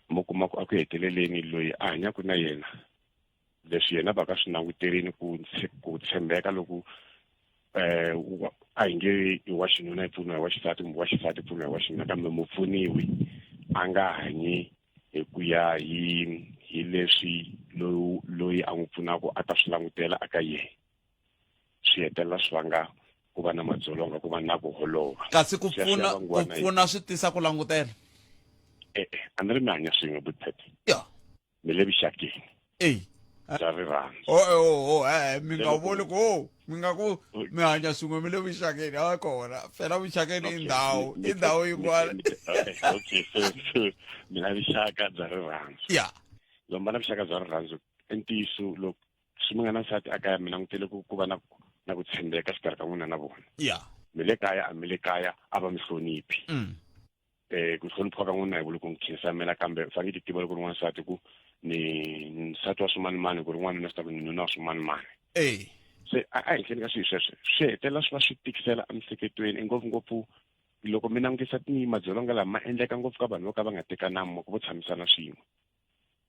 mo kuma ku a ku heteleleni loyi a hanyaka na yena leswi yena va ka swi languterini ku tshembeka loko a hi nge i wa xinuna i pfuniwa hi wa xisati wa xisati i pfuniwa hi wa xinuna kambe mupfuniwi a nga hanyi hi ku ya hi leswi loyi a n'wi pfunaka a ta swi langutela aka yena swi hetelela swi vanga ku va na madzolonga ku va na ku holova kasi ku pfuna swi tisa ku langutela a ni ri mi hanya swin'we buthati ya mi le vuxakeni bya rirhandzu. Mi nga voni ku mi nga ku mi hanya swin'we mi le vuxakeni a kona phela vuxakeni i ndhawu yin'wana. Okay, so mina vuxaka bya rirhandzu. Ya. Loko va na vuxaka bya rirhandzu i ntiyiso loko swi mi nga na nsati a kaya mi langutele ku va na ku tshembeka xikarhi ka n'wina na vona. Ya. Mi le kaya a mi le kaya a va mi hloniphi. Ku hloniphiwa ka n'wina hi vuli ku n'wi khinsamela kambe fanele ti tiva loko ri n'wansati ku ni nsati wa swimanimani ku ri n'wanuna swi ta ku ni nuna wa swimanimani. Se a hi tlheli ka swilo sweswo swi hetelela swi va swi tikisela emiehleketweni ngopfungopfu loko mi langutisa madzolonga lama ma endleka ngopfu ka vanhu vo ka va nga tekananga moko vo tshamisana swin'we.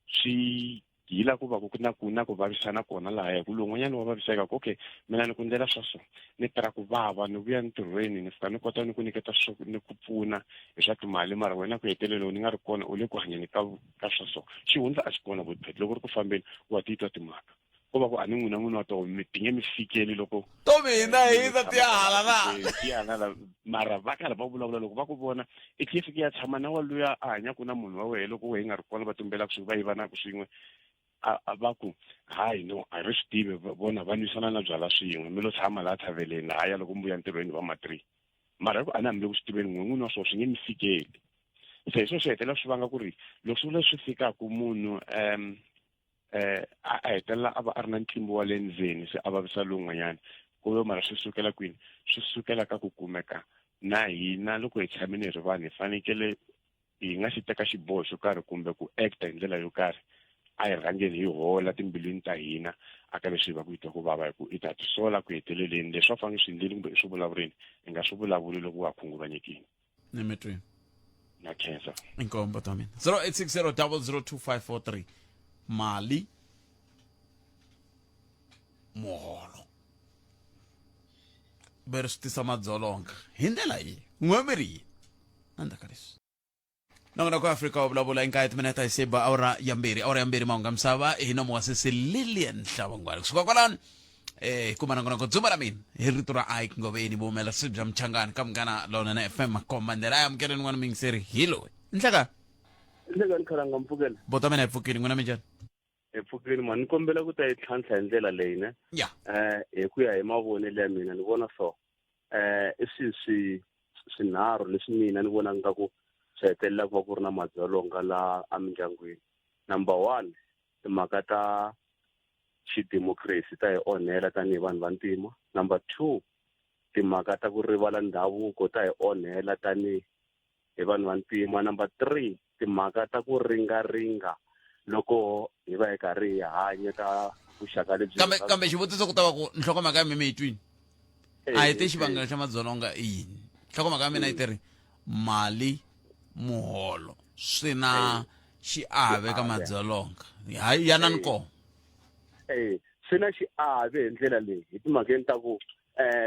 Swi hila ku va ku na ku vavisana kona laha hi ku lowun'wanyana wa vaviseka ku okay mina ni ku ndlela swa so ni tirha ku vava ni vuya ntirhweni ni fika ni kota ni ku nyiketa swo ni ku pfuna hi swa timali mara wena ku hetelelo ni nga ri kona u le ku hanyeni ka swa so xihundla a xi kona vutiphethe loko ri ku fambeni wa titwa timhaka ko va ku a ni n'wina wa toho mi tinge mi fikeli loko to mina hi ta tihala mara va karhi va vulavula loko va ku vona i tlhe fiki ya tshama na waluya a hanyaku na munhu wa wehe loko wehe nga ri kona va tumbelaku swi va yivanaku swin'we a va ku hayi no a ri swi tivi vona va nwisana na byala swin'we mi lo tshama laha thaveleni haya loko mbuya ntirhweni va ma-3 mara loko a ni hambi le ku swi tiveni n'win'wini wa swona swi nge mi fikeli se hi swo swi hetelela swi vanga ku ri loko swi vula swi fikaku munhu a hetelela a va a ri na ntlimbo wa le ndzeni se a vavisa lowun'wanyana kuve mara swi sukela kwini swi sukela ka ku kumeka na hina loko hi tshamile hi ri vanhu hi fanekele hi nga xi teka xiboho xo karhi kumbe ku acta hi ndlela yo karhi a hi rhangeni hi hola timbilwini ta hina aka leswi va ku yitwa ku vava hi ku i ta tisola ku heteleleni leswi va fanele swi endleli kumbe i swi vulavurini hi nga swi vulavuli loko wa khunguvanyekini ni mi twini na khensa inkombo ta mina 0860002543 mali muholo beri swi tisa madzolonga hi ndlela yihi n'wemiri andaka leswi nangona ku afrika wa vulavula inkaye mineta hi seba awara yambirhi mahunga misava hi nomo wa sesi Lilian Hlabangwani kusuka kwalani kuma nangona ku dzuma ra mina hi rito ra Ike Ngoveni vumela swi bya mchangani ka Munghana Lonene FM makombandela ya mukele n'wana mingiseri hilo nhlaka ni khalanga mpfukela bota mina ipfukini n'wana minjani epfukeni mani ni kombela ku ta yi tlhantlha hi ndlela leyi ne ya hi ku ya hi mavonelo ya mina ni vona so i swinharhu leswi mina ni vona ngaku swi hetelela ku va ku ri na madzolonga la emindyangwini. Number 1 timhaka ta xidemokirasi ta hi onhela tanihi vanhu va ntima. Number 2 timhaka ta ku rivala ndhavuko ta hi onhela tanihi vanhu va ntima. Number 3 timhaka ta ku ringaringa loko hi va hi karhi hi hanya ka vuxaka lebyi kambe xivutiso ku ta va ku nhlokomhaka ya mimi hi twini a hi te xivangelo xa madzolonga i yini nhlokomhaka ya mina yi tiri mali muholo swi na xiave ka madzolonga hayi ya na nkomo swi na xiave hi ndlela leyi hi timhakeni ta ku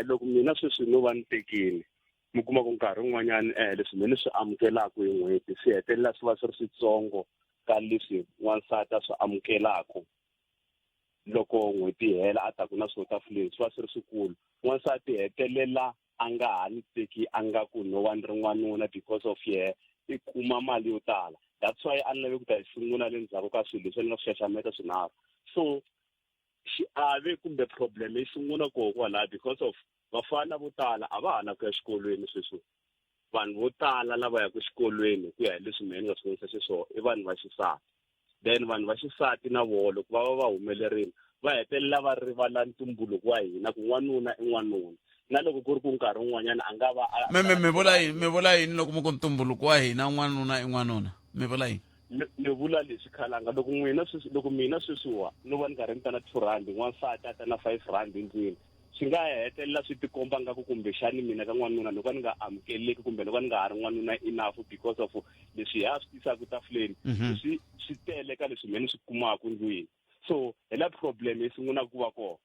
loko mina sweswi no va ni tekini mi kuma ku nkarhi wun'wanyana leswi mina swi amukelaka hi n'hweti swi hetelela swi va swi ri switsongo ka leswi n'wansati a swi amukelaka loko n'hweti yi hela a ta ku na swo tafuleni swi va swi ri swikulu. N'wansati hetelela a nga ha ni teki a nga ku no wa ni ri n'wanuna because of yehe i kuma mali yo tala. That's why a ni lavi ku ta hi sungula le ndzhaku ka swilo leswi ni nga swi xaxameta swinharhu. So xiave kumbe problem yi sungula koho kwalaho because of vafana vo tala a va ha na ku ya xikolweni sweswi. Vanhu vo tala lava yaka xikolweni ku ya hi leswi mina ni nga swi vonisa xiswona i vanhu va xisati. Then vanhu va xisati na vona loko va va va humelerile va hetelela va rivala ntumbuluko wa hina ku n'wanuna i n'wanuna. Na loko ku ri ku nkarhi wun'wanyana a nga va mi vula yini loko mu ku ntumbuluko wa hina n'wanuna i n'wanuna mi vula yini? Ni vula leswi khalanga loko mina sweswiwa no va ni karhi ni ta na R2 n'wansati a ta na R5 ndlwini swi nga hetelela swi tikomba nga ku kumbexani mina ka n'wanuna loko ni nga amukeleki kumbe loko ni nga ha ri n'wanuna enough because of leswi hi swi tisaka tafuleni swi tele ka leswi mina swi kumaka ndlwini. So hi la problem yi sungula ku va kona.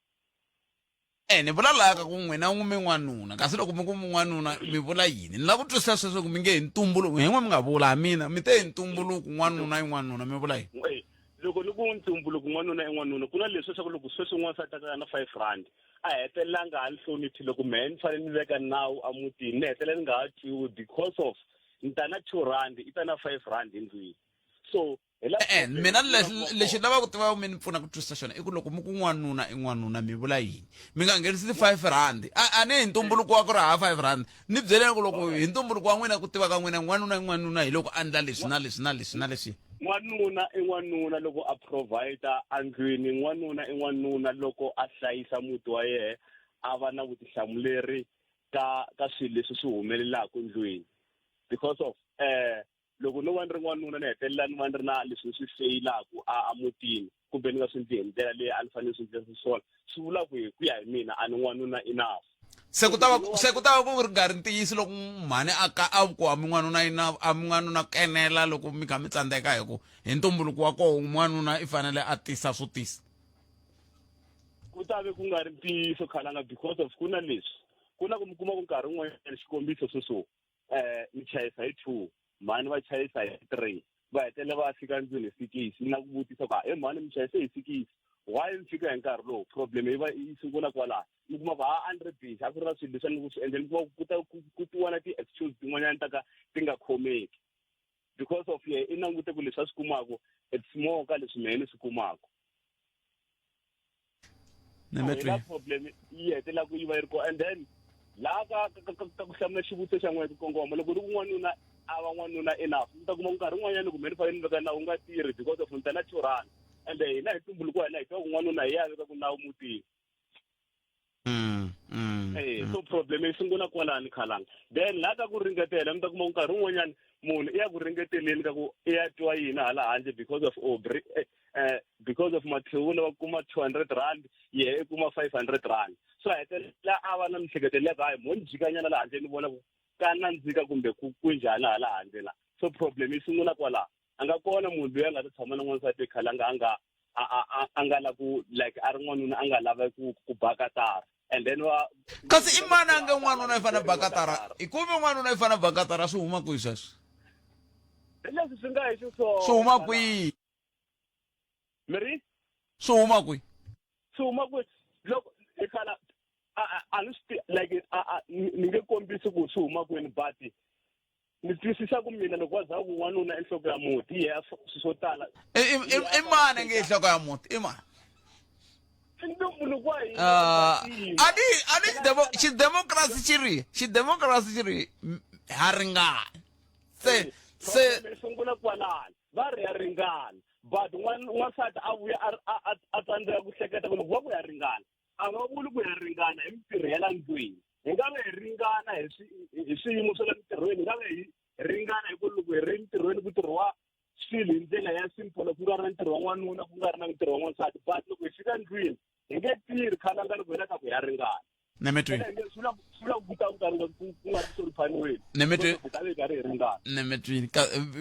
Ni vula laka ku n'wina n'wi mi n'wanuna kasi loko mi ku mi n'wanuna mi vula yini ni la ku twisisa sweswo ku mi nge hi ntumbuluko hi n'we mi nga vula mina mi te hi ntumbuluko n'wanuna i n'wanuna mi vula yini? Loko ni ku ntumbuluko n'wanuna i n'wanuna ku na leswi swa ku loko sweswi n'wansati a ta na R5 a hetelela nga ha ni hlonithi loko mehe ni fanele ni veka nawu amutini ni hetelela ni nga ha twiwi because of ni ta na R2 i ta na R5 endlwini. so mina lexi lava ku tiva mi ni pfuna ku twisisa xona i ku loko mi ku n'wanuna i n'wanuna mi vula yini mi nga nghenisisi 5 rand a ni hi ntumbuluko wa ku ri ha 5 rand ni byeleni ku loko hi ntumbuluko wa n'wina ku tiva ka n'wina n'wanuna i n'wanuna hi loko a ndla leswi na leswi na leswi na leswi n'wanuna i n'wanuna loko a provide andlwini n'wanuna i n'wanuna loko a hlayisa muti wa yena a va na vutihlamuleri ka swilo leswi swi humelelaka ndlwini because of loko no va ni ri n'wanuna ni hetelela ni va ni ri na leswi swi feyilaka a mutini kumbe ni nga swi ndli hi ndlela leyi a ni fanele swi ndlela swona swi vula ku hi ku ya hi mina a ni n'wanuna enough se ku ta va ku ri nga ri ntiyisi loko mhani a ku a mi n'wanuna kenela loko mi kha mi tsandzeka hi ku hi ntumbuluko wa koho n'wanuna i fanele a tisa swo tisa ku ta ve ku nga ri ntiyiso khalanga because of ku na leswi ku na ku mi kuma ku nkarhi wun'wanyana xikombiso sweswo mi chayisa hi 2 mhani va chayisa hi 3 va hetelela va fika ndlwini hi 6 na ku vutisa ku mhani mi chayise hi 6 why mi fika hi nkarhi lowu problem yi va yi sungula kwalaho mi kuma ku a ni ri busy a ku ri na swilo leswi a ni ku swi endleni ku tiwa na ti-excuse tin'wanyana ti nga khomeki because of ye i langute ku leswi a swi kumaka it's more ka leswi mehe ni swi kumaka na problem yi hetelela ku yi va yi ri ko and then laha ka ku hlamula xivutiso xa n'wina ku kongoma loko ri ku n'wanuna a va n'wanuna enough mi ta kuma nkarhi wun'wanyana kumbe ni fanele ni veka nawu nga tirhi because of ni ta na 2 rand ende hina hi tumbuluko wa hina hi tiva ku n'wanuna hi ya veka ku nawu mutini so problem yi sungula kwalani khalanga then laha ka ku ringetela mi ta kuma nkarhi wun'wanyana munhu i ya ku ringeteleni ka ku i ya twa yini hala handle because of mathewula va kuma 200 rand yehe i kuma 500 rand so hetelela a va na mihleketelelo ya ku hayi mo ni jikanyana laha handle ni vona ku ka nandzika kumbe ku njhani hala handle la so problem yi sungula kwalaho a nga kona munhu loyi a nga ta tshama na n'wansati khalanga a nga la ku like a ri n'wanuna a nga lava ku bakatara and then kasi i mani a nge n'wanuna i fane bakatara i kuve n'wanuna i fane bakatara swi huma kwihi sweswo leswi swi nga hi xiswona swi huma kwihi miri swi huma kwihi swi huma kwihi loko i khala a ni like ni nge kombisi ku swi huma kwini but ni twisisa ku mina loko wa za ku n'wanuna enhloko ya muti hi ya swo tala i mani nge enhloko ya muti i mani ntumbuluko wa hina xidemokirasi xi ri ha ringana se sungula kwalani va ri ya ringana but n'wansati a vuya a tsandzeka ku hleketa ku loko va ku ya ringana a nga vuli ku ya ringana hi mintirho ya la ndlwini hi nga ve hi ringana hi swiyimo swa le mintirhweni hi nga ve hi ringana hi ku loko hi ri mintirhweni ku tirhiwa swilo hi ndlela ya simple ku nga ri na ntirho wa n'wanuna ku nga ri na ntirho wa n'wansati but loko hi fika ndlwini hi nge tirhi khalanga loko hi la ka ku ya ringana nemetwini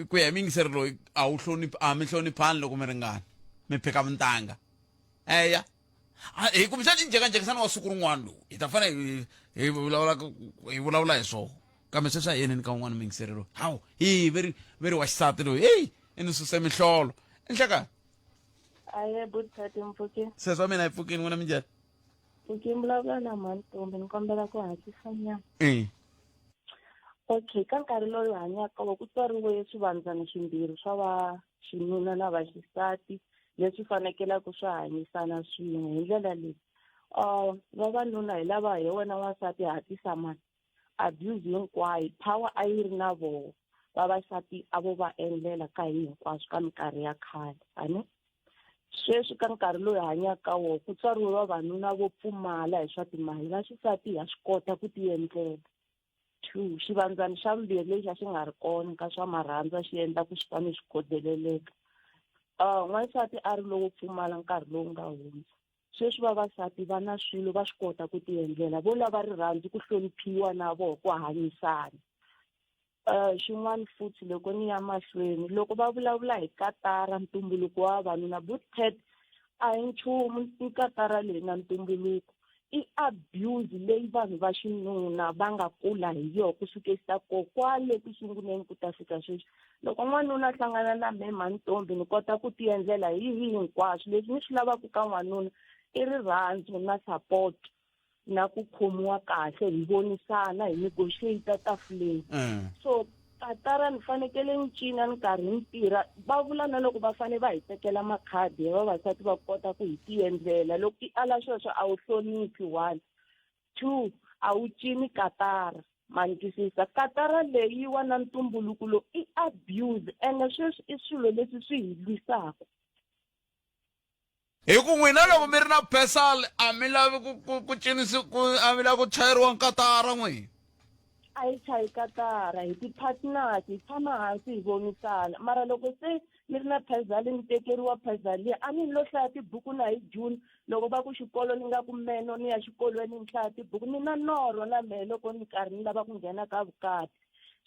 ku ya hi mingiseri loyi a mi hloniphani loko mi ringana mi phika mintanga eya hi kumbexani i njhekanjhekisani wa siku rin'wana lowu hi ta fane hi vulavula hi swona kambe sweswi a hi yeneni ka un'wana mingiseri loyi hawu hi veri wa xisati loyi heyi i ni suse mihlolo enhlekani aye budthati mpfukini seswa mina hi pfukini n'wina minjhani pfukini vulavula na Mantombi ni kombela ku hatlisa nyana okay ka nkarhi lowu hanyaka ku tsariwe swivandzani swimbirhi swa va xinuna na vaxisati leswi fanekelaka swi hanyisana swin'we hi ndlela leyi vavanuna hi lava hi wena wasati hatisa mani abuse hinkwayo power a yi ri na vona vavasati a vo va endlela ka hi hinkwaswo ka minkarhi ya khale ani sweswi ka nkarhi lowu hanyaka wona ku tsariwe vavanuna vo pfumala hi swa timali vaxisati ha swi kota ku ti endlela 2 xivandzani xa vumbirhi lexi a xi nga ri kona ka swa marhandzu xi endla ku swi fane swi khodeleleka n'wansati a ri lowo pfumala nkarhi lowu nga hundza sweswi vavasati va na swilo va swi kota ku ti endlela vo lava rirhandzu ku hloniphiwa na vona ku hanyisana xin'wana futhi loko ni ya mahlweni loko va vulavula hi katara ntumbuluko wa vavanuna budtet a hi nchumu katara leyi na ntumbuluko i abuse leyi vanhu va xinuna va nga kula hi yona ku sukisa kwale ku sunguleni ku ta fika sweswi loko n'wanuna a hlangana na me Mantombi ni kota ku ti endlela hi hinkwaswo leswi ni swi lavaka ka n'wanuna i rirhandzu na support na ku khomiwa kahle hi vonisana hi negotiate tafuleni so katara ni fanekele ni cina ni karhi ni tirha va vula na loko va fane va hi tekela makhadi ya vavasati va kota ku hi tiendlela loko i ala sweswo a wu hloniphi 1 2 a wu cini katara manikisisa katara leyiwa na ntumbuluko lo i abuse ene sweswi i swilo leswi swi hi lwisaka hi ku n'wina loko mi ri na pesal a mi lavi ku cinisi a mi lavi ku chayeriwa nkatara n'wina a hi chayi katara hi ti-partners hi tshama hansi hi vonisana mara loko se mi ri na phezali ni tekeriwa phezali liya a ni lo hlaya tibuku na hi June loko va ku xikolo ni nga ku meno ni ya xikolweni ni hlaya tibuku ni na norho na mehe loko ni karhi ni lava ku nghena ka vukati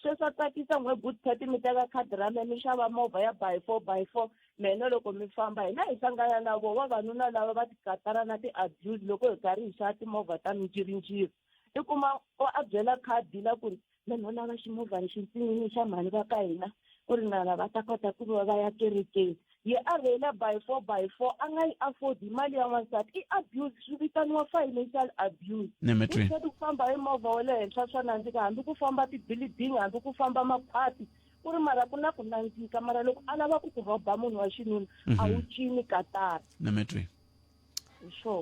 sweswo tsakisa n'we good pet mi teka khadi ra mehe mi xava movha ya by 4 meno loko mi famba hina hi hlangana na vo vavanuna lava va tikatara na ti-abuse loko hi karhi hi xava timovha ta minjirinjiri i kuma a byela khadi la ku ri meno lava ximovha ni xintsinini xa mhani va ka hina ku ri na lava ta kota ku va ya kerekeni ye a rheyila by 4 a nga yi afford mali ya n'wansati i abuse swi vitaniwa financial abuse i ku famba hi movha wa le henhla swa nandzika hambi ku famba ti-building hambi ku famba makhwati ku ri mara ku na ku nandzika mara loko a lava ku rhoba munhu wa xinuna a wu cini katara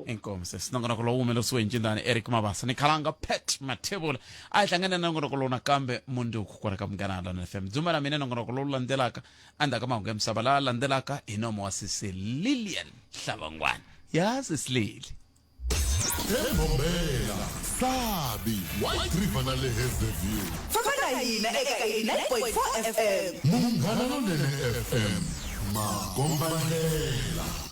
inkomo nongonoko lowu humelelisiwe hi ncindani Eric Mabasa ni khalanga Pet Mathebula a hi hlangane na nongonoko lowu nakambe munduku kwala ka Munghana Lona FM dzuma na mina nongonoko lowu landzelaka endzhaku ka mahungu ya misava laha landzelaka hi nomo wa sisi Lilian Hlavangwana ya sisi Lili Embombela Sabi White River na le Hazyview fana hina eka 9.4 FM Munghana Lona FM Magombandlela